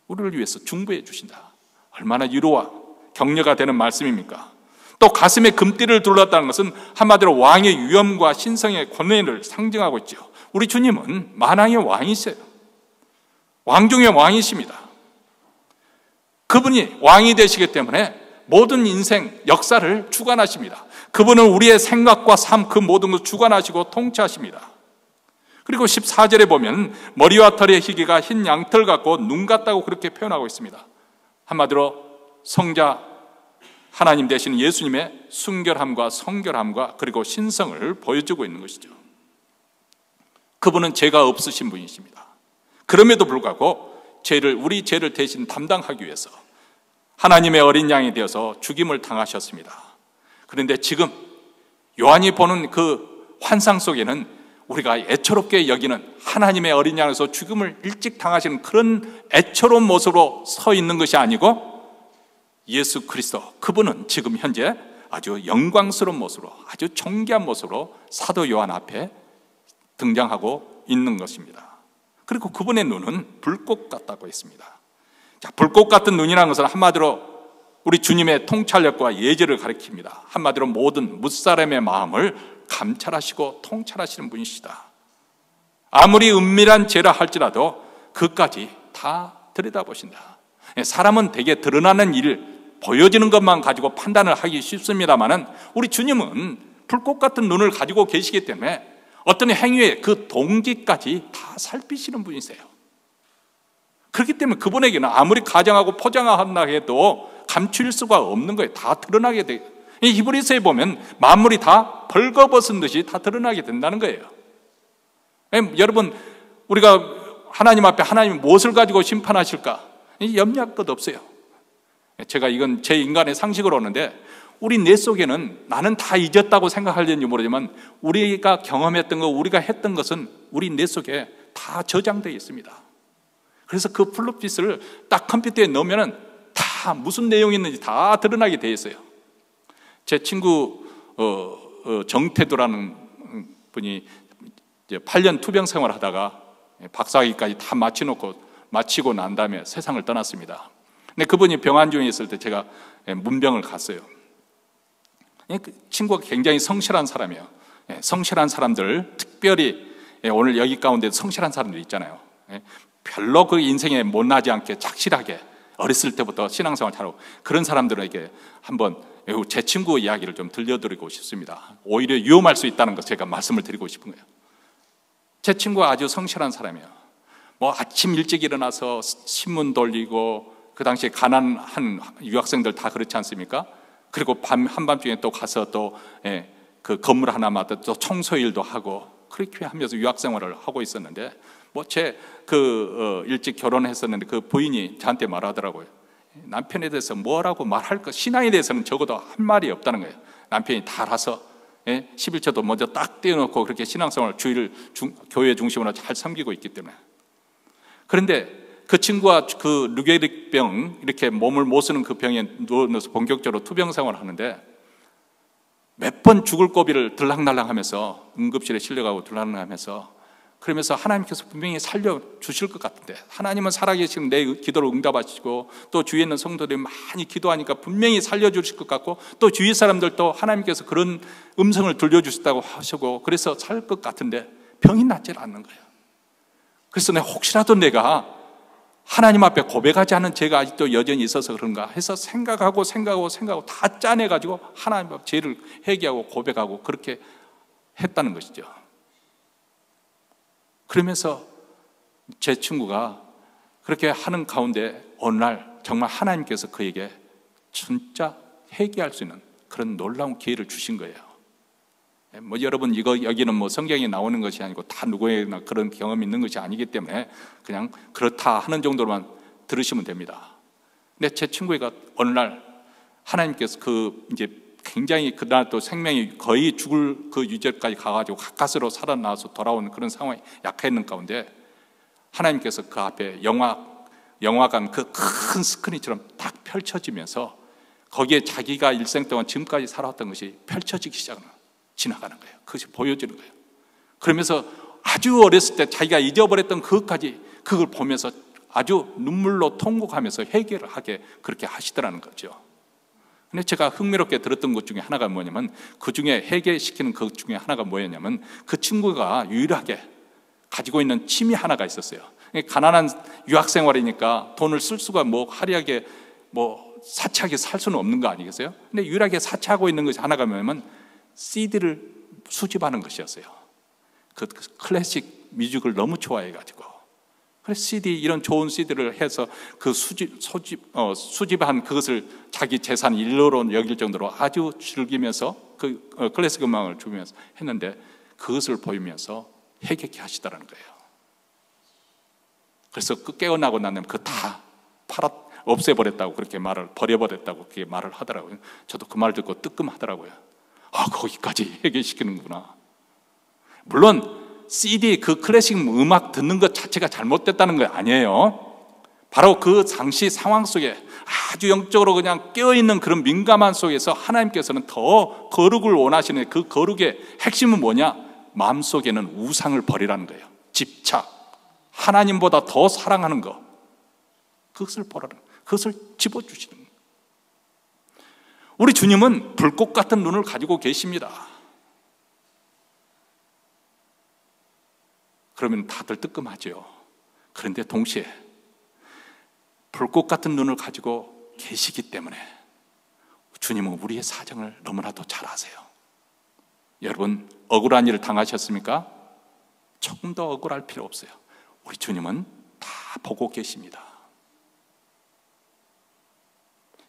우리를 위해서 중보해 주신다. 얼마나 위로와 격려가 되는 말씀입니까? 또 가슴에 금띠를 둘렀다는 것은 한마디로 왕의 위엄과 신성의 권위를 상징하고 있죠. 우리 주님은 만왕의 왕이세요. 왕 중의 왕이십니다. 그분이 왕이 되시기 때문에 모든 인생 역사를 주관하십니다. 그분은 우리의 생각과 삶, 그 모든 것을 주관하시고 통치하십니다. 그리고 14절에 보면 머리와 털의 희기가 흰 양털 같고 눈 같다고 그렇게 표현하고 있습니다. 한마디로 성자 하나님 되시는 예수님의 순결함과 성결함과 그리고 신성을 보여주고 있는 것이죠. 그분은 죄가 없으신 분이십니다. 그럼에도 불구하고 우리 죄를 대신 담당하기 위해서 하나님의 어린 양이 되어서 죽임을 당하셨습니다. 그런데 지금 요한이 보는 그 환상 속에는 우리가 애처롭게 여기는 하나님의 어린 양에서 죽음을 일찍 당하시는 그런 애처로운 모습으로 서 있는 것이 아니고, 예수 그리스도, 그분은 지금 현재 아주 영광스러운 모습으로, 아주 존귀한 모습으로 사도 요한 앞에 등장하고 있는 것입니다. 그리고 그분의 눈은 불꽃 같다고 했습니다. 자, 불꽃 같은 눈이라는 것은 한마디로 우리 주님의 통찰력과 예절을 가리킵니다. 한마디로 모든 무사람의 마음을 감찰하시고 통찰하시는 분이시다. 아무리 은밀한 죄라 할지라도 그까지 다 들여다보신다. 사람은 대개 드러나는 일, 보여지는 것만 가지고 판단을 하기 쉽습니다만은 우리 주님은 불꽃 같은 눈을 가지고 계시기 때문에 어떤 행위의 그 동기까지 다 살피시는 분이세요. 그렇기 때문에 그분에게는 아무리 가정하고 포장한다 해도 감출 수가 없는 거예요. 다 드러나게 돼요. 이 히브리서에 보면 만물이 다 벌거벗은 듯이 다 드러나게 된다는 거예요. 여러분, 우리가 하나님 앞에 하나님이 무엇을 가지고 심판하실까? 염려할 것 없어요. 제가 이건 제 인간의 상식으로 오는데, 우리 뇌 속에는 나는 다 잊었다고 생각하려는지 모르지만 우리가 경험했던 것, 우리가 했던 것은 우리 뇌 속에 다 저장되어 있습니다. 그래서 그 플롭디스를 딱 컴퓨터에 넣으면 다 무슨 내용이 있는지 다 드러나게 되어 있어요. 제 친구 정태도라는 분이 이제 8년 투병 생활을 하다가 박사학위까지 다 마치고 난 다음에 세상을 떠났습니다. 근데 그분이 병환 중에 있을 때 제가 문병을 갔어요. 그 친구가 굉장히 성실한 사람이에요. 성실한 사람들, 특별히 오늘 여기 가운데 성실한 사람들 있잖아요. 별로 그 인생에 못나지 않게 착실하게 어렸을 때부터 신앙생활 잘하고 그런 사람들에게 한번 제 친구 이야기를 좀 들려드리고 싶습니다. 오히려 위험할 수 있다는 것 제가 말씀을 드리고 싶은 거예요. 제 친구가 아주 성실한 사람이에요. 뭐 아침 일찍 일어나서 신문 돌리고, 그 당시에 가난한 유학생들 다 그렇지 않습니까? 그리고 한밤중에 또 가서 또 그 건물 하나마다 또 청소 일도 하고 그렇게 하면서 유학생활을 하고 있었는데, 뭐 일찍 결혼했었는데 그 부인이 저한테 말하더라고요. 남편에 대해서 뭐라고 말할 것, 신앙에 대해서는 적어도 한 말이 없다는 거예요. 남편이 다 알아서 11조도 먼저 딱 떼어놓고 그렇게 신앙생활을 교회 중심으로 잘 섬기고 있기 때문에. 그런데 그 친구가 그 류게릭병, 이렇게 몸을 못 쓰는 그 병에 누워서 본격적으로 투병 생활을 하는데 몇 번 죽을 고비를 들락날락하면서 응급실에 실려가고 들락날락하면서, 그러면서 하나님께서 분명히 살려주실 것 같은데, 하나님은 살아계시는 내 기도를 응답하시고 또 주위에 있는 성도들이 많이 기도하니까 분명히 살려주실 것 같고, 또 주위 사람들도 하나님께서 그런 음성을 들려주셨다고 하시고 그래서 살 것 같은데 병이 낫질 않는 거예요. 그래서 혹시라도 내가 하나님 앞에 고백하지 않은 죄가 아직도 여전히 있어서 그런가 해서 생각하고 다 짜내가지고 하나님 앞에 죄를 회개하고 고백하고 그렇게 했다는 것이죠. 그러면서 제 친구가 그렇게 하는 가운데 어느 날 정말 하나님께서 그에게 진짜 회개할 수 있는 그런 놀라운 기회를 주신 거예요. 뭐 여러분, 여기는 뭐 성경에 나오는 것이 아니고 다 누구에나 그런 경험이 있는 것이 아니기 때문에 그냥 그렇다 하는 정도로만 들으시면 됩니다. 근데 제 친구가 어느 날 하나님께서 이제 굉장히 그날 또 생명이 거의 죽을 그 유죄까지 가가지고 가까스로 살아나와서 돌아오는 그런 상황이 약했는 가운데 하나님께서 그 앞에 영화관 그 큰 스크린처럼 딱 펼쳐지면서 거기에 자기가 일생 동안 지금까지 살아왔던 것이 펼쳐지기 시작하는 거예요. 지나가는 거예요. 그것이 보여지는 거예요. 그러면서 아주 어렸을 때 자기가 잊어버렸던 그것까지 그걸 보면서 아주 눈물로 통곡하면서 회개를 하게 그렇게 하시더라는 거죠. 근데 제가 흥미롭게 들었던 것 중에 하나가 뭐냐면, 그 중에 회개시키는 것 중에 하나가 뭐였냐면, 그 친구가 유일하게 가지고 있는 취미 하나가 있었어요. 가난한 유학생활이니까 돈을 쓸 수가 화려하게 사치하게 살 수는 없는 거 아니겠어요? 근데 유일하게 사치하고 있는 것이 하나가 뭐냐면 CD를 수집하는 것이었어요. 그 클래식 뮤직을 너무 좋아해가지고, 그래서 CD, 이런 좋은 CD를 해서 그 수집한 그것을 자기 재산 일로로 여길 정도로 아주 즐기면서 그 클래식 음악을 주면서 했는데, 그것을 보이면서 회개케 하시더라는 거예요. 그래서 깨어나고 난 다음에 다 없애버렸다고 그렇게 말을, 버려버렸다고 그렇게 말을 하더라고요. 저도 그 말 듣고 뜨끔하더라고요. 아, 거기까지 해결시키는구나. 물론 CD, 그 클래식 음악 듣는 것 자체가 잘못됐다는 거 아니에요. 바로 그 당시 상황 속에 아주 영적으로 그냥 깨어있는 그런 민감한 속에서 하나님께서는 더 거룩을 원하시는, 그 거룩의 핵심은 뭐냐? 마음속에는 우상을 버리라는 거예요. 집착, 하나님보다 더 사랑하는 것, 그것을 버리라는 거예요. 그것을 집어주시는 거예요. 우리 주님은 불꽃 같은 눈을 가지고 계십니다. 그러면 다들 뜨끔하죠. 그런데 동시에 불꽃 같은 눈을 가지고 계시기 때문에 주님은 우리의 사정을 너무나도 잘 아세요. 여러분, 억울한 일을 당하셨습니까? 조금 더 억울할 필요 없어요. 우리 주님은 다 보고 계십니다.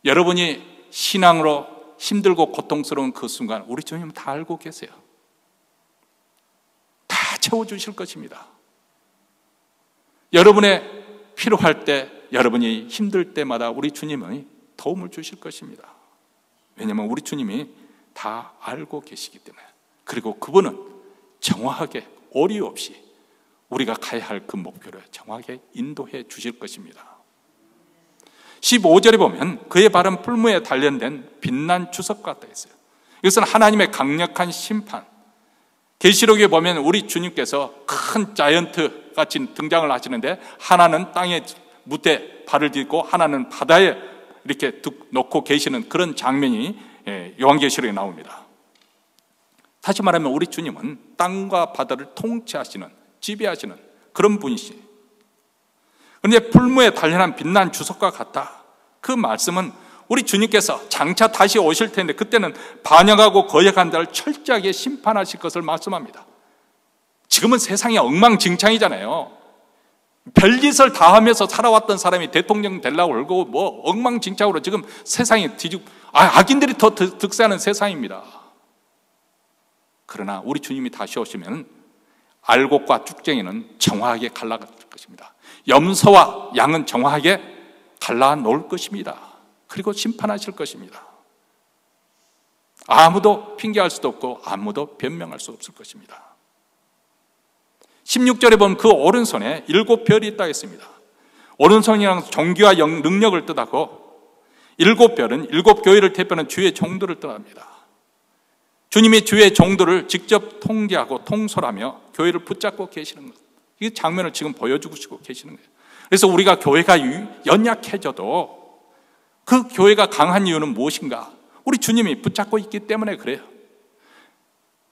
여러분이 신앙으로 힘들고 고통스러운 그 순간 우리 주님은 다 알고 계세요. 다 채워주실 것입니다. 여러분의 필요할 때, 여러분이 힘들 때마다 우리 주님이 도움을 주실 것입니다. 왜냐하면 우리 주님이 다 알고 계시기 때문에. 그리고 그분은 정확하게 오리 없이 우리가 가야 할 그 목표를 정확하게 인도해 주실 것입니다. 15절에 보면 그의 발은 풀무에 단련된 빛난 주석 같다 했어요. 이것은 하나님의 강력한 심판. 계시록에 보면 우리 주님께서 큰 자이언트 같이 등장을 하시는데, 하나는 땅에 무대 발을 딛고 하나는 바다에 이렇게 놓고 계시는 그런 장면이 요한계시록에 나옵니다. 다시 말하면 우리 주님은 땅과 바다를 통치하시는, 지배하시는 그런 분이시. 그런데 풀무에 단련한 빛난 주석과 같다. 그 말씀은 우리 주님께서 장차 다시 오실 텐데 그때는 반역하고 거역한 자를 철저하게 심판하실 것을 말씀합니다. 지금은 세상이 엉망진창이잖아요. 별짓을 다 하면서 살아왔던 사람이 대통령 되려고 그러고 뭐 엉망진창으로 지금 세상이 악인들이 더 득세하는 세상입니다. 그러나 우리 주님이 다시 오시면 알곡과 쭉쟁이는 정확하게 갈라갈 것입니다. 염소와 양은 정확하게 갈라 놓을 것입니다. 그리고 심판하실 것입니다. 아무도 핑계할 수도 없고 아무도 변명할 수 없을 것입니다. 16절에 보면 그 오른손에 7별이 있다 했습니다. 오른손이란 종기와 능력을 뜻하고 7별은 7교회를 대표하는 주의 종들을 뜻합니다. 주님이 주의 종들을 직접 통제하고 통솔하며 교회를 붙잡고 계시는 것, 이 장면을 지금 보여주고 계시는 거예요. 그래서 우리가 교회가 연약해져도 그 교회가 강한 이유는 무엇인가? 우리 주님이 붙잡고 있기 때문에 그래요.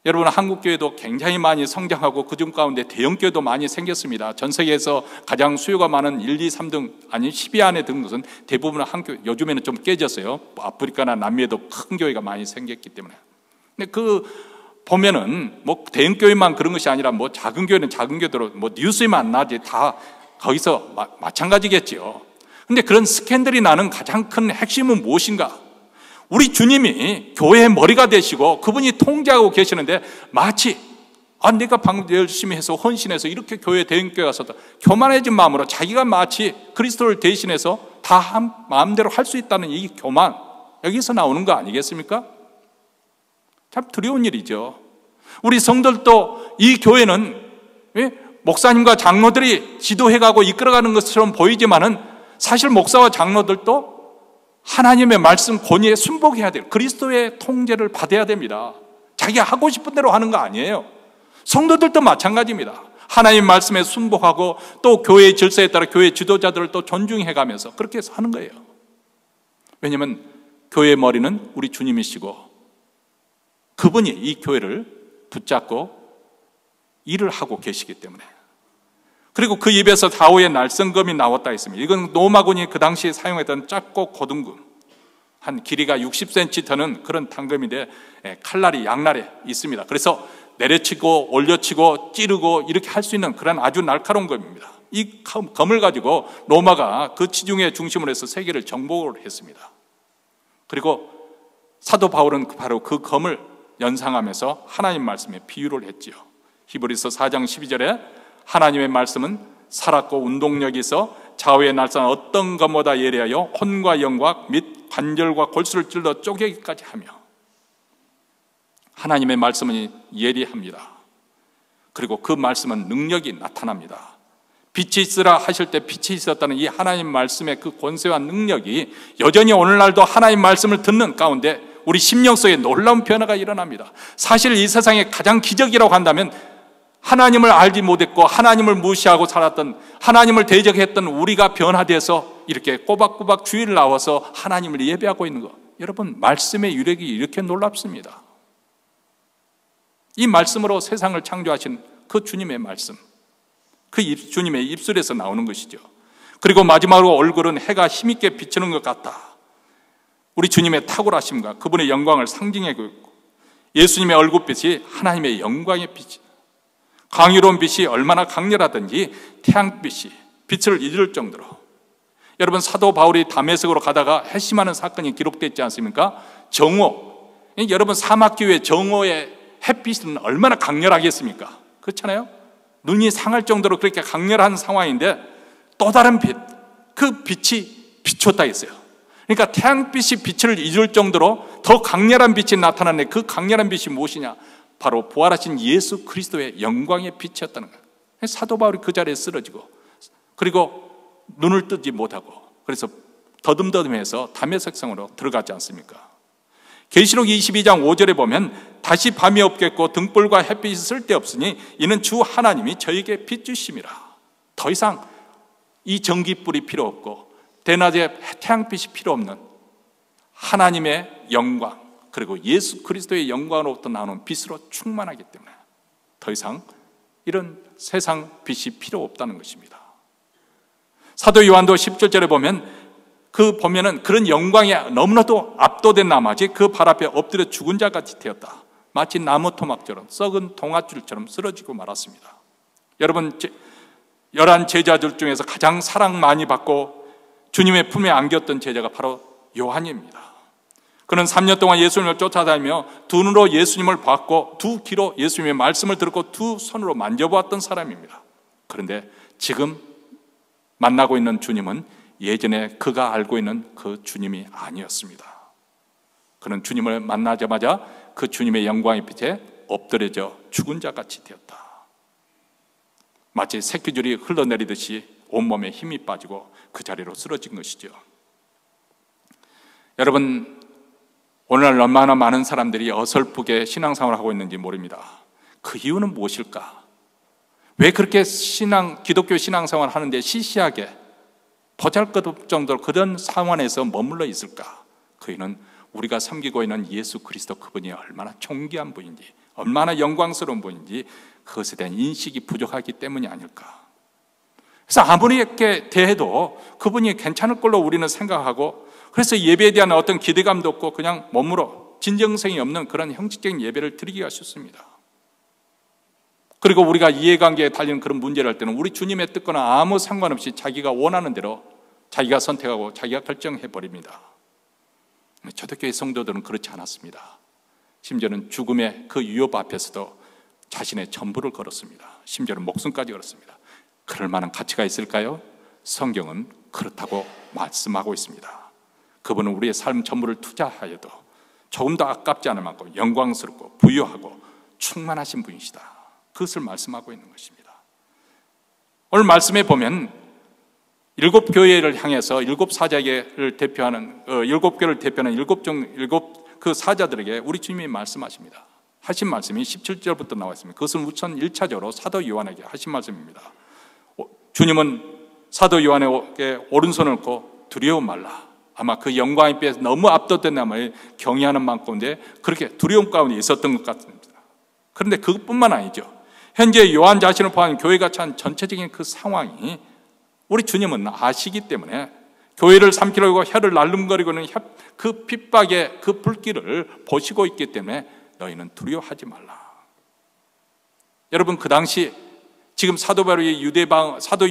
여러분, 한국교회도 굉장히 많이 성장하고 그중 가운데 대형교회도 많이 생겼습니다. 전 세계에서 가장 수요가 많은 1, 2, 3등 아니 10위 안에 든 것은 대부분 한교회, 요즘에는 좀 깨졌어요. 아프리카나 남미에도 큰 교회가 많이 생겼기 때문에. 근데 보면은 뭐 대형교회만 그런 것이 아니라 뭐 작은 교회는 작은 교회대로 뭐 뉴스에만 나지 다 거기서 마찬가지겠지요. 근데 그런 스캔들이 나는 가장 큰 핵심은 무엇인가? 우리 주님이 교회의 머리가 되시고 그분이 통제하고 계시는데 마치 내가 방금 열심히 해서 헌신해서 이렇게 교회 대형교회 가서 교만해진 마음으로 자기가 마치 그리스도를 대신해서 다 마음대로 할 수 있다는 이 교만, 여기서 나오는 거 아니겠습니까? 참 두려운 일이죠. 우리 성도들도 이 교회는 목사님과 장로들이 지도해가고 이끌어가는 것처럼 보이지만은 사실 목사와 장로들도 하나님의 말씀 권위에 순복해야 돼요. 그리스도의 통제를 받아야 됩니다. 자기가 하고 싶은 대로 하는 거 아니에요. 성도들도 마찬가지입니다. 하나님 말씀에 순복하고 또 교회의 질서에 따라 교회 지도자들을 또 존중해가면서 그렇게 해서 하는 거예요. 왜냐하면 교회의 머리는 우리 주님이시고 그분이 이 교회를 붙잡고 일을 하고 계시기 때문에. 그리고 그 입에서 다호의 날성검이 나왔다 했습니다. 이건 로마군이 그 당시에 사용했던 작고 고든 금, 한 길이가 60cm 되는 그런 단검인데 칼날이 양날에 있습니다. 그래서 내려치고 올려치고 찌르고 이렇게 할 수 있는 그런 아주 날카로운 검입니다. 이 검을 가지고 로마가 그 지중해 중심으로 해서 세계를 정복을 했습니다. 그리고 사도 바울은 바로 그 검을 연상하면서 하나님 말씀에 비유를 했지요. 히브리서 4장 12절에 하나님의 말씀은 살았고 운동력이 있어 좌우에 날선 어떤 것보다 예리하여 혼과 영과 및 관절과 골수를 찔러 쪼개기까지 하며. 하나님의 말씀은 예리합니다. 그리고 그 말씀은 능력이 나타납니다. 빛이 있으라 하실 때 빛이 있었다는 이 하나님 말씀의 그 권세와 능력이 여전히 오늘날도 하나님 말씀을 듣는 가운데 우리 심령 속에 놀라운 변화가 일어납니다. 사실 이 세상의 가장 기적이라고 한다면 하나님을 알지 못했고 하나님을 무시하고 살았던, 하나님을 대적했던 우리가 변화돼서 이렇게 꼬박꼬박 주일을 나와서 하나님을 예배하고 있는 것. 여러분, 말씀의 유력이 이렇게 놀랍습니다. 이 말씀으로 세상을 창조하신 그 주님의 말씀, 그 주님의 입술에서 나오는 것이죠. 그리고 마지막으로 얼굴은 해가 힘있게 비추는 것 같다. 우리 주님의 탁월하심과 그분의 영광을 상징하고 있고, 예수님의 얼굴빛이 하나님의 영광의 빛이, 강유로운 빛이 얼마나 강렬하든지 태양빛이 빛을 잊을 정도로. 여러분, 사도 바울이 다메섹으로 가다가 회심하는 사건이 기록되어 있지 않습니까? 정오. 여러분, 사막교회 정오의 햇빛은 얼마나 강렬하겠습니까? 그렇잖아요? 눈이 상할 정도로 그렇게 강렬한 상황인데 또 다른 빛, 그 빛이 비췄다 했어요. 그러니까 태양빛이 빛을 잊을 정도로 더 강렬한 빛이 나타났네. 그 강렬한 빛이 무엇이냐? 바로 부활하신 예수 그리스도의 영광의 빛이었다는 거예요. 사도 바울이 그 자리에 쓰러지고, 그리고 눈을 뜨지 못하고, 그래서 더듬더듬해서 다메섹 성으로 들어가지 않습니까? 계시록 22장 5절에 보면 다시 밤이 없겠고 등불과 햇빛이 쓸데없으니 이는 주 하나님이 저에게 빛 주심이라. 더 이상 이 전기불이 필요 없고 대낮에 태양빛이 필요 없는 하나님의 영광, 그리고 예수 그리스도의 영광으로부터 나오는 빛으로 충만하기 때문에 더 이상 이런 세상 빛이 필요 없다는 것입니다. 사도 요한도 17절에 보면 보면은 그런 영광에 너무나도 압도된 나머지 그 발 앞에 엎드려 죽은 자 같이 되었다. 마치 나무 토막처럼 썩은 동아줄처럼 쓰러지고 말았습니다. 여러분, 11 제자들 중에서 가장 사랑 많이 받고 주님의 품에 안겼던 제자가 바로 요한입니다. 그는 3년 동안 예수님을 쫓아다니며 두 눈으로 예수님을 봤고 두 귀로 예수님의 말씀을 들었고 두 손으로 만져보았던 사람입니다. 그런데 지금 만나고 있는 주님은 예전에 그가 알고 있는 그 주님이 아니었습니다. 그는 주님을 만나자마자 그 주님의 영광의 빛에 엎드려져 죽은 자 같이 되었다. 마치 새끼줄이 흘러내리듯이 온몸에 힘이 빠지고 그 자리로 쓰러진 것이죠. 여러분, 오늘날 얼마나 많은 사람들이 어설프게 신앙생활을 하고 있는지 모릅니다. 그 이유는 무엇일까? 왜 그렇게 기독교 신앙생활을 하는데 시시하게 보잘것없을 정도로 그런 상황에서 머물러 있을까? 그 이유는 우리가 섬기고 있는 예수 그리스도 그분이 얼마나 존귀한 분인지, 얼마나 영광스러운 분인지 그것에 대한 인식이 부족하기 때문이 아닐까. 그래서 아무리 이렇게 대해도 그분이 괜찮을 걸로 우리는 생각하고, 그래서 예배에 대한 어떤 기대감도 없고 그냥 몸으로 진정성이 없는 그런 형식적인 예배를 드리기가 쉽습니다. 그리고 우리가 이해관계에 달리는 그런 문제를 할 때는 우리 주님의 뜻과는 아무 상관없이 자기가 원하는 대로 자기가 선택하고 자기가 결정해버립니다. 초대교회 성도들은 그렇지 않았습니다. 심지어는 죽음의 그 위협 앞에서도 자신의 전부를 걸었습니다. 심지어는 목숨까지 걸었습니다. 그럴 만한 가치가 있을까요? 성경은 그렇다고 말씀하고 있습니다. 그분은 우리의 삶 전부를 투자하여도 조금 더 아깝지 않을 만큼 영광스럽고 부유하고 충만하신 분이시다. 그것을 말씀하고 있는 것입니다. 오늘 말씀에 보면 7교회를 향해서 7사자를 대표하는 7교회를 대표하는 7 그 사자들에게 우리 주님이 말씀하십니다. 하신 말씀이 17절부터 나와 있습니다. 그것은 우선 1차적으로 사도 요한에게 하신 말씀입니다. 주님은 사도 요한에게 오른손을 얹고 두려움 말라. 아마 그 영광의 빛에 너무 압도된 나머지 경외하는 마음 가운데 그렇게 두려움 가운데 있었던 것 같습니다. 그런데 그것뿐만 아니죠. 현재 요한 자신을 포함한 교회가 처한 전체적인 그 상황이 우리 주님은 아시기 때문에 교회를 삼키려고 혀를 날름거리고 있는 그 핍박의 그 불길을 보시고 있기 때문에 너희는 두려워하지 말라. 여러분, 그 당시 지금 사도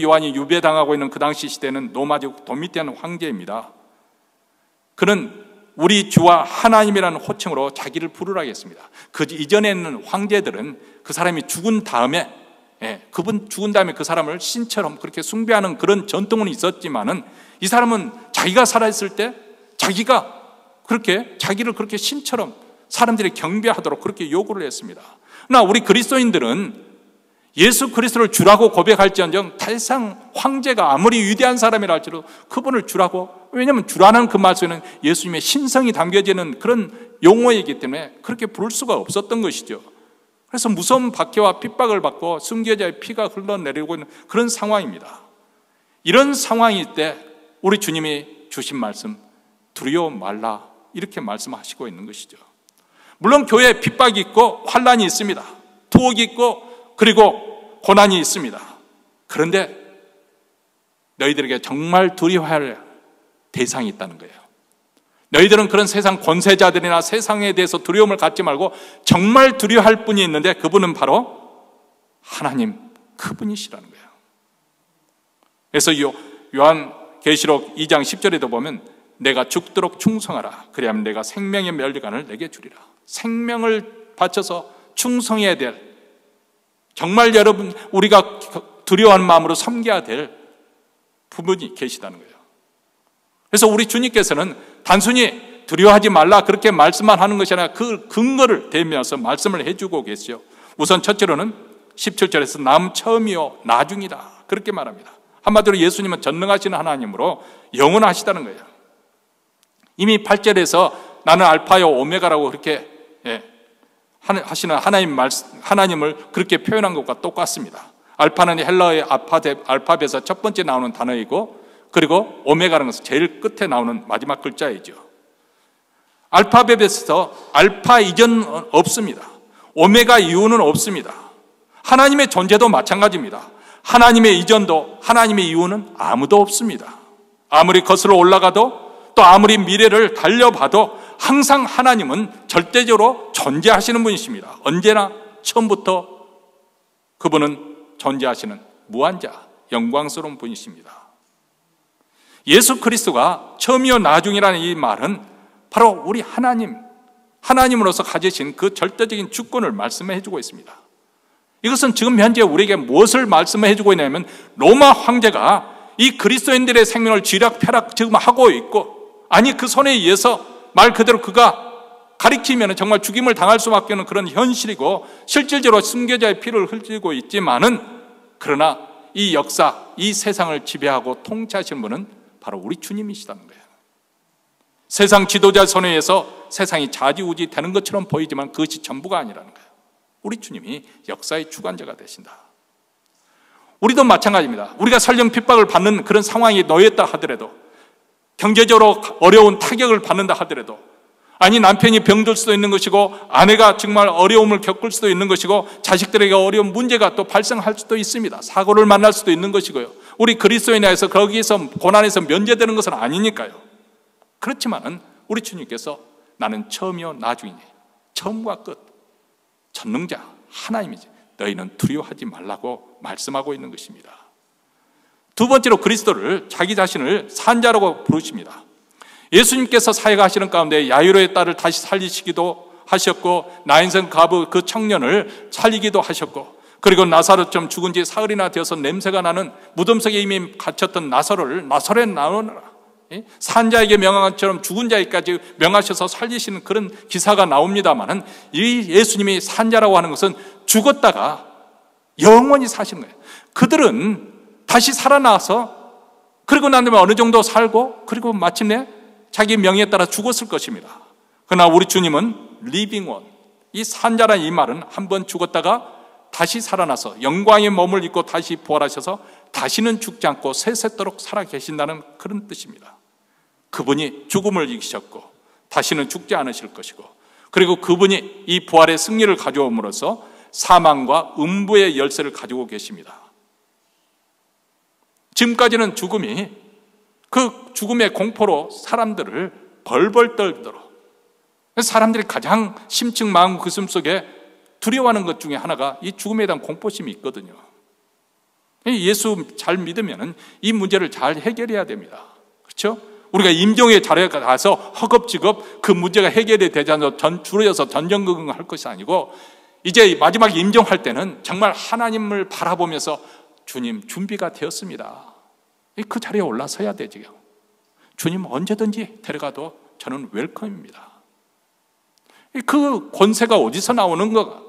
요한이 유배당하고 있는 그 당시 시대는 로마적 도미티안 황제입니다. 그는 우리 주와 하나님이라는 호칭으로 자기를 부르라고 했습니다. 그 이전에 있는 황제들은 그 사람이 죽은 다음에 그분 죽은 다음에 그 사람을 신처럼 그렇게 숭배하는 그런 전통은 있었지만은 이 사람은 자기가 살아있을 때 자기를 그렇게 신처럼 사람들이 경배하도록 그렇게 요구를 했습니다. 그러나 우리 그리스도인들은 예수 그리스도를 주라고 고백할지언정 세상 황제가 아무리 위대한 사람이라 할지라도 그분을 주라고, 왜냐하면 주라는 그 말씀에는 예수님의 신성이 담겨지는 그런 용어이기 때문에 그렇게 부를 수가 없었던 것이죠. 그래서 무서운 박해와 핍박을 받고 순교자의 피가 흘러내리고 있는 그런 상황입니다. 이런 상황일 때 우리 주님이 주신 말씀, 두려워 말라, 이렇게 말씀하시고 있는 것이죠. 물론 교회에 핍박이 있고 환난이 있습니다. 투옥이 있고 그리고 고난이 있습니다. 그런데 너희들에게 정말 두려워할 대상이 있다는 거예요. 너희들은 그런 세상 권세자들이나 세상에 대해서 두려움을 갖지 말고 정말 두려워할 분이 있는데 그분은 바로 하나님, 그분이시라는 거예요. 그래서 요한계시록 2장 10절에도 보면 내가 죽도록 충성하라, 그리하면 내가 생명의 면류관을 내게 주리라. 생명을 바쳐서 충성해야 될, 정말 여러분 우리가 두려워하는 마음으로 섬겨야 될 부분이 계시다는 거예요. 그래서 우리 주님께서는 단순히 두려워하지 말라 그렇게 말씀만 하는 것이 아니라 그 근거를 대면서 말씀을 해주고 계시죠. 우선 첫째로는 17절에서 남 처음이요 나중이다 그렇게 말합니다. 한마디로 예수님은 전능하신 하나님으로 영원하시다는 거예요. 이미 8절에서 나는 알파요 오메가라고 그렇게 하시는 하나님을 그렇게 표현한 것과 똑같습니다. 알파는 헬라어의 알파벳에서 첫 번째 나오는 단어이고, 그리고 오메가라는 것은 제일 끝에 나오는 마지막 글자이죠. 알파벳에서 알파 이전은 없습니다. 오메가 이후는 없습니다. 하나님의 존재도 마찬가지입니다. 하나님의 이전도 하나님의 이후는 아무도 없습니다. 아무리 거슬러 올라가도 또 아무리 미래를 달려봐도 항상 하나님은 절대적으로 존재하시는 분이십니다. 언제나 처음부터 그분은 존재하시는 무한자, 영광스러운 분이십니다. 예수 그리스도가 처음이요 나중이라는 이 말은 바로 우리 하나님으로서 가지신 그 절대적인 주권을 말씀해 주고 있습니다. 이것은 지금 현재 우리에게 무엇을 말씀해 주고 있냐면, 로마 황제가 이 그리스도인들의 생명을 쥐락펴락 지금 하고 있고, 아니 그 손에 의해서 말 그대로 그가 가리키면 정말 죽임을 당할 수밖에 없는 그런 현실이고, 실질적으로 순교자의 피를 흘리고 있지만은, 그러나 이 역사, 이 세상을 지배하고 통치하시는 분은 바로 우리 주님이시다는 거예요. 세상 지도자 손에 의해서 세상이 좌지우지 되는 것처럼 보이지만 그것이 전부가 아니라는 거예요. 우리 주님이 역사의 주관자가 되신다. 우리도 마찬가지입니다. 우리가 설령 핍박을 받는 그런 상황이 놓였다 하더라도, 경제적으로 어려운 타격을 받는다 하더라도, 아니 남편이 병들 수도 있는 것이고, 아내가 정말 어려움을 겪을 수도 있는 것이고, 자식들에게 어려운 문제가 또 발생할 수도 있습니다. 사고를 만날 수도 있는 것이고요. 우리 그리스도인에서 거기서 고난에서 면제되는 것은 아니니까요. 그렇지만은 우리 주님께서 나는 처음이요 나중이니, 처음과 끝, 전능자 하나님이지, 너희는 두려워하지 말라고 말씀하고 있는 것입니다. 두 번째로 그리스도를, 자기 자신을 산자라고 부르십니다. 예수님께서 사역하시는 가운데 야이로의 딸을 다시 살리시기도 하셨고, 나인성 가부 그 청년을 살리기도 하셨고, 그리고 나사로처럼 죽은 지 사흘이나 되어서 냄새가 나는 무덤 속에 이미 갇혔던 나사로를 나사로에 나오느라, 산자에게 명한 것처럼 죽은 자에게까지 명하셔서 살리시는 그런 기사가 나옵니다만은, 이 예수님이 산자라고 하는 것은 죽었다가 영원히 사시는 거예요. 그들은 다시 살아나서 그리고 난 다음에 어느 정도 살고 그리고 마침내 자기 명예에 따라 죽었을 것입니다. 그러나 우리 주님은 리빙 원, 이 산자라는 이 말은 한번 죽었다가 다시 살아나서 영광의 몸을 입고 다시 부활하셔서 다시는 죽지 않고 세세토록 살아계신다는 그런 뜻입니다. 그분이 죽음을 이기셨고 다시는 죽지 않으실 것이고, 그리고 그분이 이 부활의 승리를 가져옴으로써 사망과 음부의 열쇠를 가지고 계십니다. 지금까지는 죽음이, 그 죽음의 공포로 사람들을 벌벌 떨도록, 사람들이 가장 심층 마음 그슴 속에 두려워하는 것 중에 하나가 이 죽음에 대한 공포심이 있거든요. 예수 잘 믿으면 이 문제를 잘 해결해야 됩니다. 그렇죠? 우리가 임종의 자리에 가서 허겁지겁 그 문제가 해결이 되지 않아서 줄여서 전전긍긍할 것이 아니고, 이제 마지막에 임종할 때는 정말 하나님을 바라보면서 주님 준비가 되었습니다. 그 자리에 올라서야 되지요. 주님 언제든지 데려가도 저는 웰컴입니다. 그 권세가 어디서 나오는 가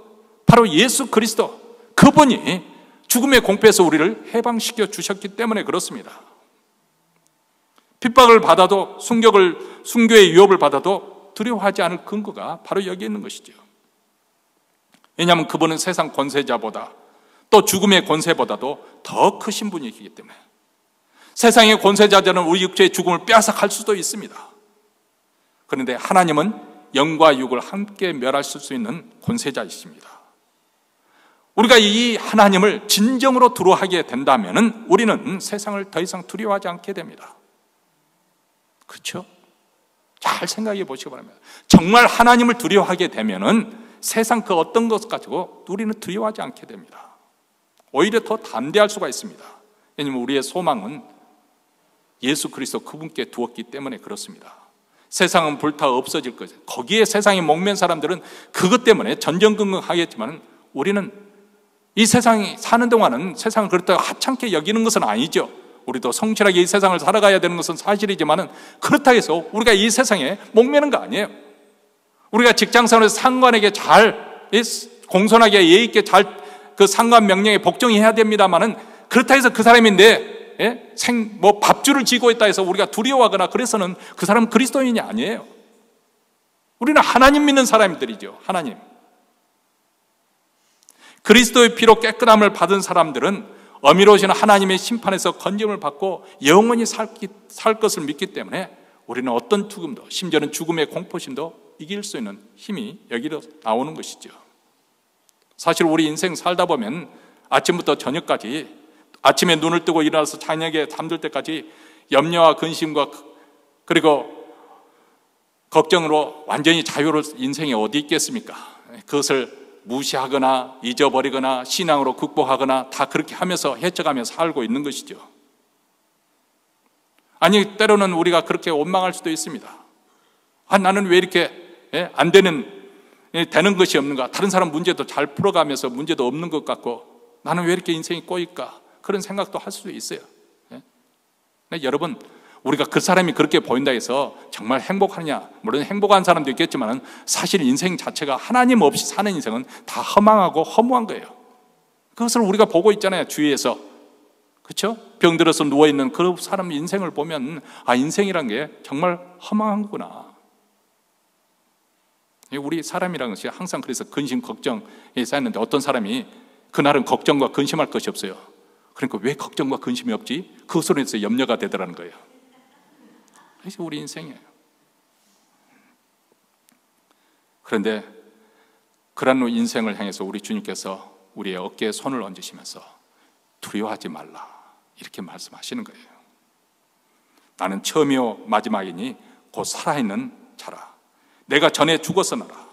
바로 예수 그리스도, 그분이 죽음의 공포에서 우리를 해방시켜 주셨기 때문에 그렇습니다. 핍박을 받아도, 순교의 위협을 받아도 두려워하지 않을 근거가 바로 여기 있는 것이죠. 왜냐하면 그분은 세상 권세자보다, 또 죽음의 권세보다도 더 크신 분이기 때문에. 세상의 권세자들은 우리 육체의 죽음을 빼앗아갈 수도 있습니다. 그런데 하나님은 영과 육을 함께 멸하실 수 있는 권세자이십니다. 우리가 이 하나님을 진정으로 두려워하게 된다면 우리는 세상을 더 이상 두려워하지 않게 됩니다. 그렇죠? 잘 생각해 보시기 바랍니다. 정말 하나님을 두려워하게 되면은 세상 그 어떤 것 가지고 우리는 두려워하지 않게 됩니다. 오히려 더 담대할 수가 있습니다. 왜냐하면 우리의 소망은 예수 그리스도 그분께 두었기 때문에 그렇습니다. 세상은 불타 없어질 거죠. 거기에 세상에 목맨 사람들은 그것 때문에 전전긍긍하겠지만 우리는 이 세상이 사는 동안은 세상을 그렇다고 하찮게 여기는 것은 아니죠. 우리도 성실하게 이 세상을 살아가야 되는 것은 사실이지만 그렇다고 해서 우리가 이 세상에 목매는 거 아니에요. 우리가 직장생활에서 상관에게 잘 공손하게 예의 있게 잘 그 상관 명령에 복종해야 됩니다만은 그렇다 해서 그 사람이 밥줄을 쥐고 있다 해서 우리가 두려워하거나 그래서는 그 사람은 그리스도인이 아니에요. 우리는 하나님 믿는 사람들이죠. 하나님. 그리스도의 피로 깨끗함을 받은 사람들은 어미로우신 하나님의 심판에서 건짐을 받고 영원히 살 것을 믿기 때문에 우리는 어떤 죽음도, 심지어는 죽음의 공포심도 이길 수 있는 힘이 여기로 나오는 것이죠. 사실 우리 인생 살다 보면 아침부터 저녁까지, 아침에 눈을 뜨고 일어나서 저녁에 잠들 때까지 염려와 근심과 그리고 걱정으로 완전히 자유로울 인생이 어디 있겠습니까? 그것을 무시하거나 잊어버리거나 신앙으로 극복하거나 다 그렇게 하면서 헤쳐가면서 살고 있는 것이죠. 아니, 때로는 우리가 그렇게 원망할 수도 있습니다. 나는 왜 이렇게 되는 것이 없는가? 다른 사람 문제도 잘 풀어가면서 문제도 없는 것 같고 나는 왜 이렇게 인생이 꼬일까? 그런 생각도 할 수도 있어요. 여러분, 우리가 그 사람이 그렇게 보인다 해서 정말 행복하냐? 물론 행복한 사람도 있겠지만 사실 인생 자체가 하나님 없이 사는 인생은 다 허망하고 허무한 거예요. 그것을 우리가 보고 있잖아요, 주위에서. 그렇죠? 병들어서 누워있는 그 사람 인생을 보면 인생이란 게 정말 허망한 거구나. 우리 사람이라는 것이 항상 그래서 근심, 걱정이 쌓였는데 어떤 사람이 그날은 걱정과 근심할 것이 없어요. 그러니까 왜 걱정과 근심이 없지? 그것으로 해서 염려가 되더라는 거예요. 그래서 우리 인생이에요. 그런데 그런 인생을 향해서 우리 주님께서 우리의 어깨에 손을 얹으시면서 두려워하지 말라 이렇게 말씀하시는 거예요. 나는 처음이요 마지막이니 곧 살아있는 자라. 내가 전에 죽었으나라.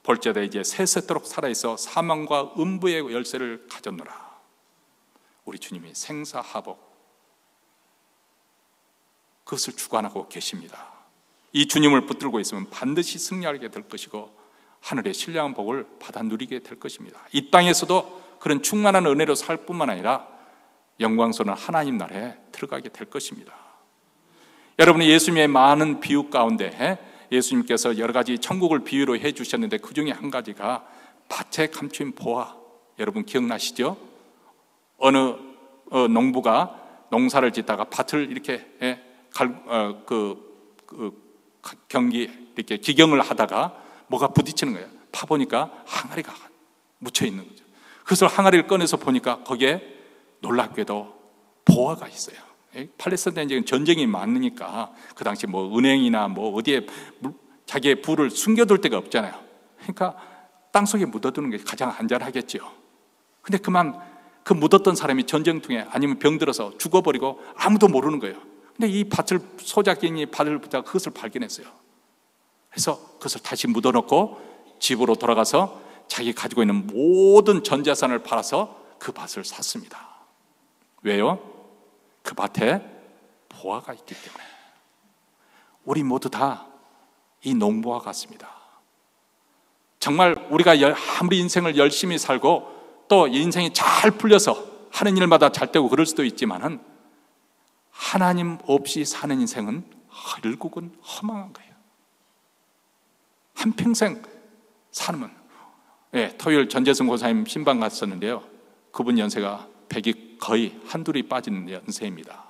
볼지어다 이제 세세토록 살아있어 사망과 음부의 열쇠를 가졌노라. 우리 주님이 생사하복 그것을 주관하고 계십니다. 이 주님을 붙들고 있으면 반드시 승리하게 될 것이고 하늘의 신령한 복을 받아 누리게 될 것입니다. 이 땅에서도 그런 충만한 은혜로 살 뿐만 아니라 영광스러운 하나님 나라에 들어가게 될 것입니다. 여러분이 예수님의 많은 비유 가운데 예수님께서 여러 가지 천국을 비유로 해주셨는데 그 중에 한 가지가 밭에 감춘 보화. 여러분 기억나시죠? 어느 농부가 농사를 짓다가 밭을 이렇게 이렇게 기경을 하다가 뭐가 부딪히는 거예요. 파보니까 항아리가 묻혀 있는 거죠. 그래서 항아리를 꺼내서 보니까 거기에 놀랍게도 보화가 있어요. 팔레스타인은 전쟁이 많으니까 그 당시 뭐 은행이나 뭐 어디에 자기의 부를 숨겨둘 데가 없잖아요. 그러니까 땅속에 묻어두는 게 가장 안전하겠죠. 근데 그만 그 묻었던 사람이 전쟁통에 아니면 병들어서 죽어버리고 아무도 모르는 거예요. 근데 이 밭을 소작인이 밭을 붙다가 그것을 발견했어요. 그래서 그것을 다시 묻어놓고 집으로 돌아가서 자기 가지고 있는 모든 전 재산을 팔아서 그 밭을 샀습니다. 왜요? 그 밭에 보화가 있기 때문에. 우리 모두 다 이 농부와 같습니다. 정말 우리가 아무리 인생을 열심히 살고 또 인생이 잘 풀려서 하는 일마다 잘 되고 그럴 수도 있지만은 하나님 없이 사는 인생은 결국은 허망한 거예요. 한평생 살면, 토요일 전재승 고사님 신방 갔었는데요, 그분 연세가 100이 거의 한둘이 빠지는 연세입니다.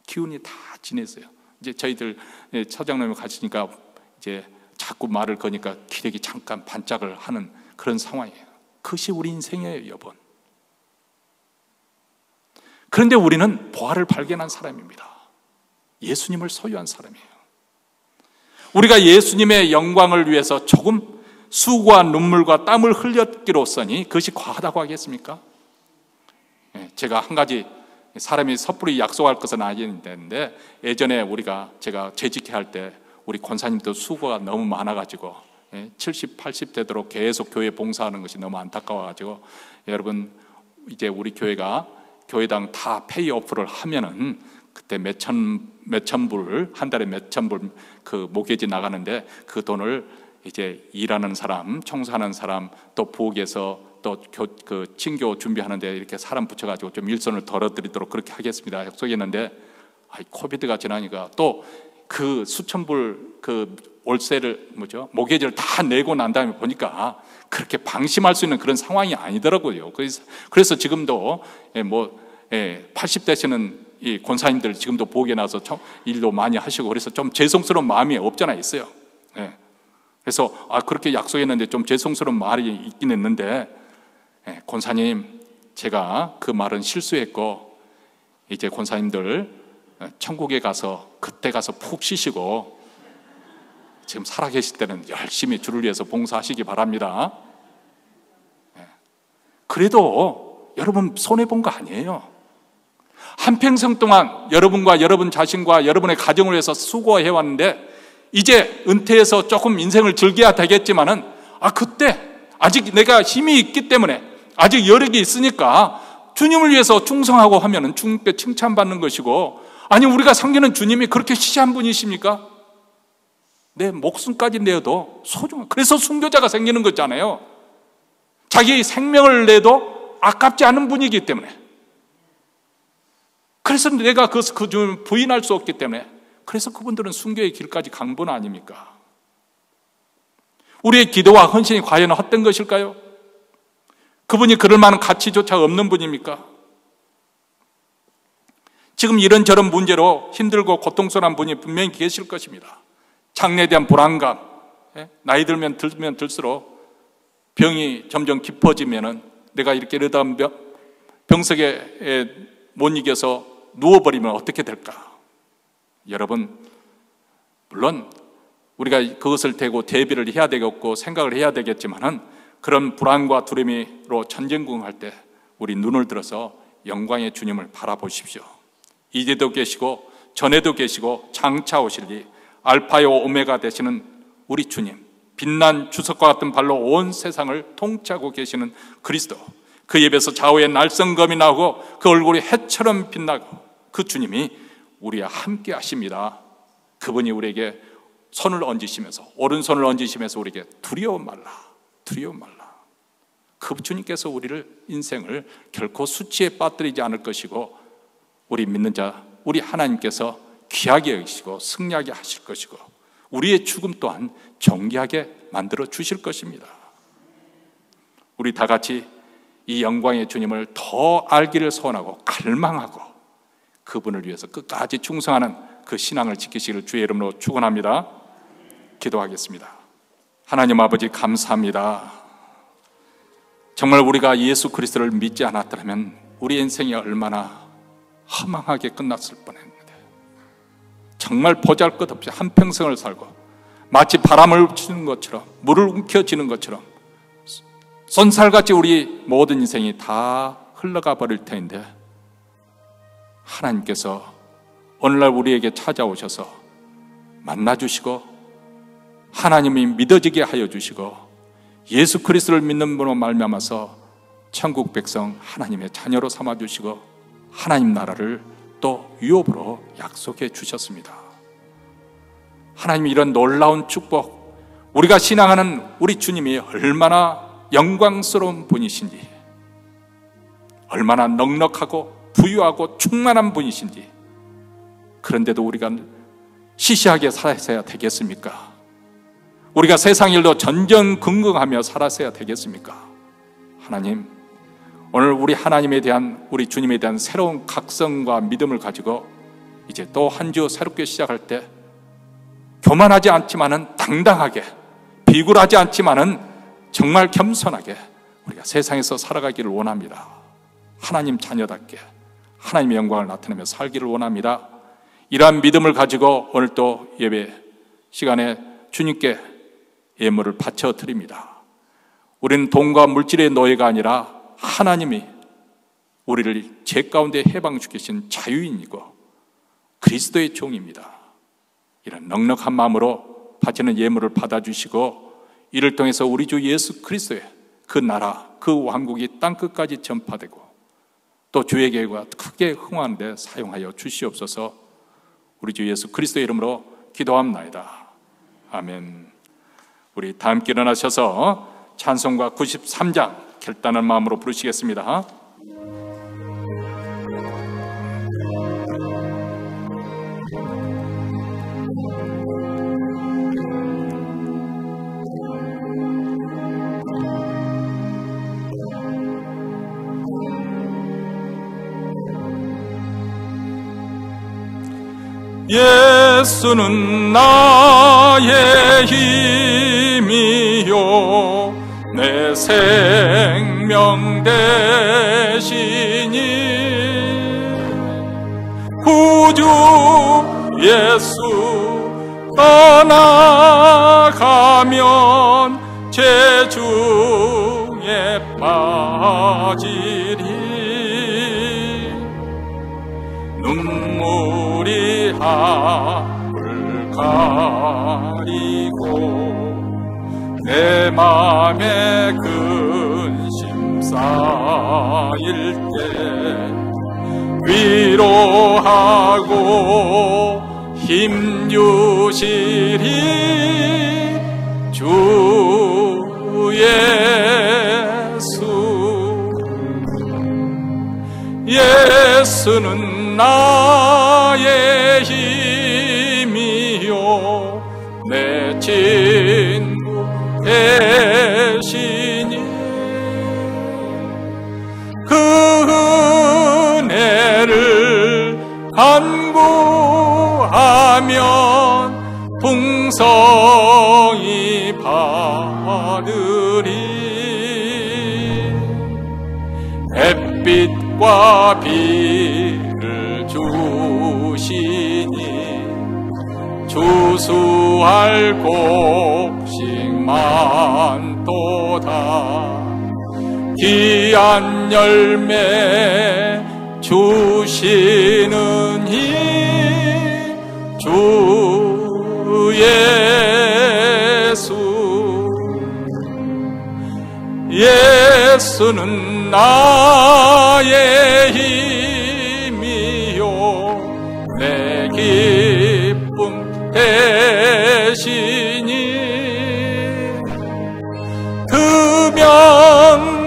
기운이 다 지냈어요. 이제 저희들 처장님이 가시니까 이제 자꾸 말을 거니까 기력이 잠깐 반짝을 하는 그런 상황이에요. 그것이 우리 인생이에요, 여러분. 그런데 우리는 보화를 발견한 사람입니다. 예수님을 소유한 사람이에요. 우리가 예수님의 영광을 위해서 조금 수고와 눈물과 땀을 흘렸기로써니 그것이 과하다고 하겠습니까? 제가 한 가지, 사람이 섣불리 약속할 것은 아닌데, 예전에 제가 재직회 할 때 우리 권사님도 수고가 너무 많아가지고 70, 80 되도록 계속 교회 봉사하는 것이 너무 안타까워가지고, 여러분 이제 우리 교회가 교회당 다 페이오프를 하면은 그때 몇천 불, 한 달에 몇천 불 그 모계지 나가는데, 그 돈을 이제 일하는 사람, 청소하는 사람, 또 부엌에서 또 그 친교 준비하는데 이렇게 사람 붙여가지고 좀 일손을 덜어드리도록 그렇게 하겠습니다 약속했는데, 코비드가 지나니까 또 그 수천 불 그 월세를 모계지를 다 내고 난 다음에 보니까 그렇게 방심할 수 있는 그런 상황이 아니더라고요. 그래서 지금도 80 되시는 이 권사님들 지금도 부엌에 나서 일도 많이 하시고, 그래서 좀 죄송스러운 마음이 없잖아 있어요. 그래서 그렇게 약속했는데 좀 죄송스러운 말이 있긴 했는데, 권사님, 제가 그 말은 실수했고 이제 권사님들 천국에 가서 그때 가서 푹 쉬시고 지금 살아계실 때는 열심히 주를 위해서 봉사하시기 바랍니다. 그래도 여러분 손해본 거 아니에요. 한평생 동안 여러분과 여러분 자신과 여러분의 가정을 위해서 수고해왔는데, 이제 은퇴해서 조금 인생을 즐겨야 되겠지만은 그때 아직 내가 힘이 있기 때문에, 아직 여력이 있으니까 주님을 위해서 충성하고 하면은 주님께 칭찬받는 것이고, 아니 우리가 섬기는 주님이 그렇게 시시한 분이십니까? 내 목숨까지 내어도 소중한, 그래서 순교자가 생기는 거잖아요. 자기 생명을 내도 아깝지 않은 분이기 때문에, 그래서 내가 그 주님을 부인할 수 없기 때문에, 그래서 그분들은 순교의 길까지 간 분 아닙니까? 우리의 기도와 헌신이 과연 헛된 것일까요? 그분이 그럴 만한 가치조차 없는 분입니까? 지금 이런저런 문제로 힘들고 고통스러운 분이 분명히 계실 것입니다. 장래에 대한 불안감, 나이 들면 들수록 병이 점점 깊어지면은 내가 이렇게 이러다 병석에 못 이겨서 누워버리면 어떻게 될까? 여러분, 물론 우리가 그것을 대고 대비를 해야 되겠고 생각을 해야 되겠지만은, 그런 불안과 두려움으로 전전긍긍할 때 우리 눈을 들어서 영광의 주님을 바라보십시오. 이제도 계시고 전에도 계시고 장차 오실리 알파요 오메가 되시는 우리 주님, 빛난 주석과 같은 발로 온 세상을 통치하고 계시는 그리스도, 그 입에서 좌우의 날성검이 나오고 그 얼굴이 해처럼 빛나고 그 주님이 우리와 함께 하십니다. 그분이 우리에게 손을 얹으시면서, 오른손을 얹으시면서 우리에게 두려워 말라, 두려워 말라. 그 주님께서 우리를, 인생을 결코 수치에 빠뜨리지 않을 것이고, 우리 믿는 자, 우리 하나님께서 귀하게 여기시고 승리하게 하실 것이고, 우리의 죽음 또한 존귀하게 만들어 주실 것입니다. 우리 다 같이 이 영광의 주님을 더 알기를 소원하고 갈망하고 그분을 위해서 끝까지 충성하는 그 신앙을 지키시기를 주의 이름으로 축원합니다. 기도하겠습니다. 하나님 아버지, 감사합니다. 정말 우리가 예수 그리스도를 믿지 않았더라면 우리 인생이 얼마나 허망하게 끝났을 뻔했는데, 정말 보잘것없이 한평생을 살고 마치 바람을 훔치는 것처럼, 물을 움켜쥐는 것처럼 쏜살같이 우리 모든 인생이 다 흘러가 버릴 텐데, 하나님께서 오늘날 우리에게 찾아오셔서 만나주시고 하나님이 믿어지게 하여 주시고 예수 그리스도를 믿는 분으로 말미암아서 천국 백성 하나님의 자녀로 삼아주시고 하나님 나라를 또 유업으로 약속해 주셨습니다. 하나님, 이런 놀라운 축복 우리가 신앙하는 우리 주님이 얼마나 영광스러운 분이신지, 얼마나 넉넉하고 부유하고 충만한 분이신지, 그런데도 우리가 시시하게 살아야 되겠습니까? 우리가 세상 일로 전전긍긍하며 살아서야 되겠습니까? 하나님, 오늘 우리 하나님에 대한, 우리 주님에 대한 새로운 각성과 믿음을 가지고 이제 또 한 주 새롭게 시작할 때 교만하지 않지만은 당당하게, 비굴하지 않지만은 정말 겸손하게 우리가 세상에서 살아가기를 원합니다. 하나님 자녀답게 하나님의 영광을 나타내며 살기를 원합니다. 이러한 믿음을 가지고 오늘 또 예배 시간에 주님께 예물을 바쳐 드립니다. 우리는 돈과 물질의 노예가 아니라 하나님이 우리를 죄 가운데 해방시키신 자유인이고 그리스도의 종입니다. 이런 넉넉한 마음으로 바치는 예물을 받아주시고 이를 통해서 우리 주 예수 그리스도의 그 나라, 그 왕국이 땅끝까지 전파되고 또 주의 계획과 크게 흥하는 데 사용하여 주시옵소서. 우리 주 예수 그리스도의 이름으로 기도합나이다. 아멘. 우리 다 함께 일어나셔서 찬송가 93장 결단한 마음으로 부르시겠습니다. 예수는 나의 힘이요 내 생명 되시니 구주 예수 떠나가면 죄 중에 빠지리 눈물이 하늘 가리고 내 맘에 근심 쌓일 때 위로하고 힘 주시리 주 예수. 예수는 나의 힘이요 내 친구 되시니 그 은혜를 간구하면 풍성히 받으리 햇빛과 비를 주시니 주수할 곡식만 또다 귀한 열매 주시는 이 주 예수. 예수는 나의 힘이요 내 기쁨 되시니 그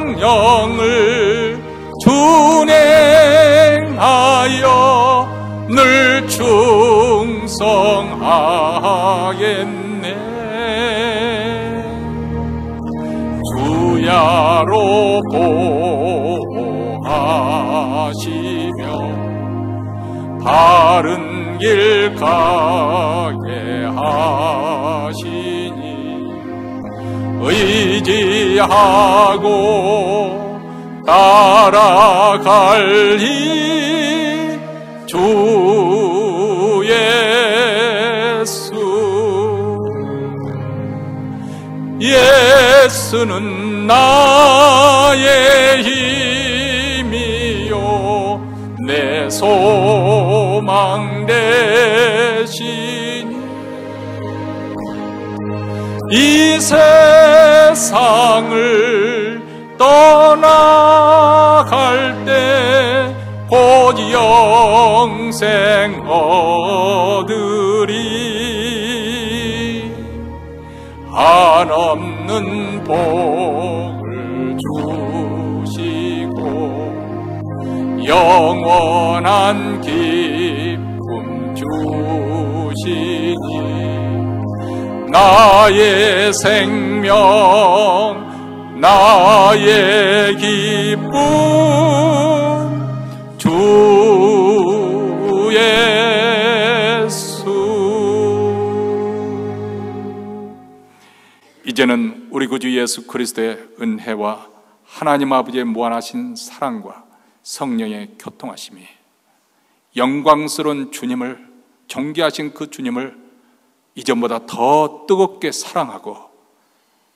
명령을 준행하여 늘 충성하겠네. 주야로 보호하시며 바른 길 가게 하시니 의지하고 따라갈리 주 예수. 예수는 나의 힘이요 내 소망 되시니 이 세상을 떠나갈 때 곧 영생 얻으리 한없는 복을 주시고 영원한 기쁨 주시니 나의 생명 나의 기쁨 주 예수. 이제는 우리 구주 예수 그리스도의 은혜와 하나님 아버지의 무한하신 사랑과 성령의 교통하심이 영광스러운 주님을, 존귀하신 그 주님을 이전보다 더 뜨겁게 사랑하고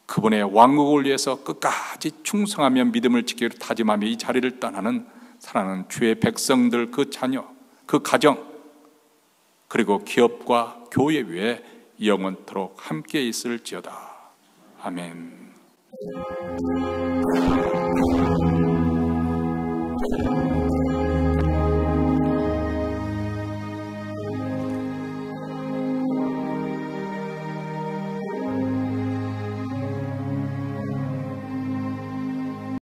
그분의 왕국을 위해서 끝까지 충성하며 믿음을 지키기로 다짐하며 이 자리를 떠나는 사랑하는 주의 백성들, 그 자녀, 그 가정, 그리고 기업과 교회 위에 영원토록 함께 있을지어다. 아멘.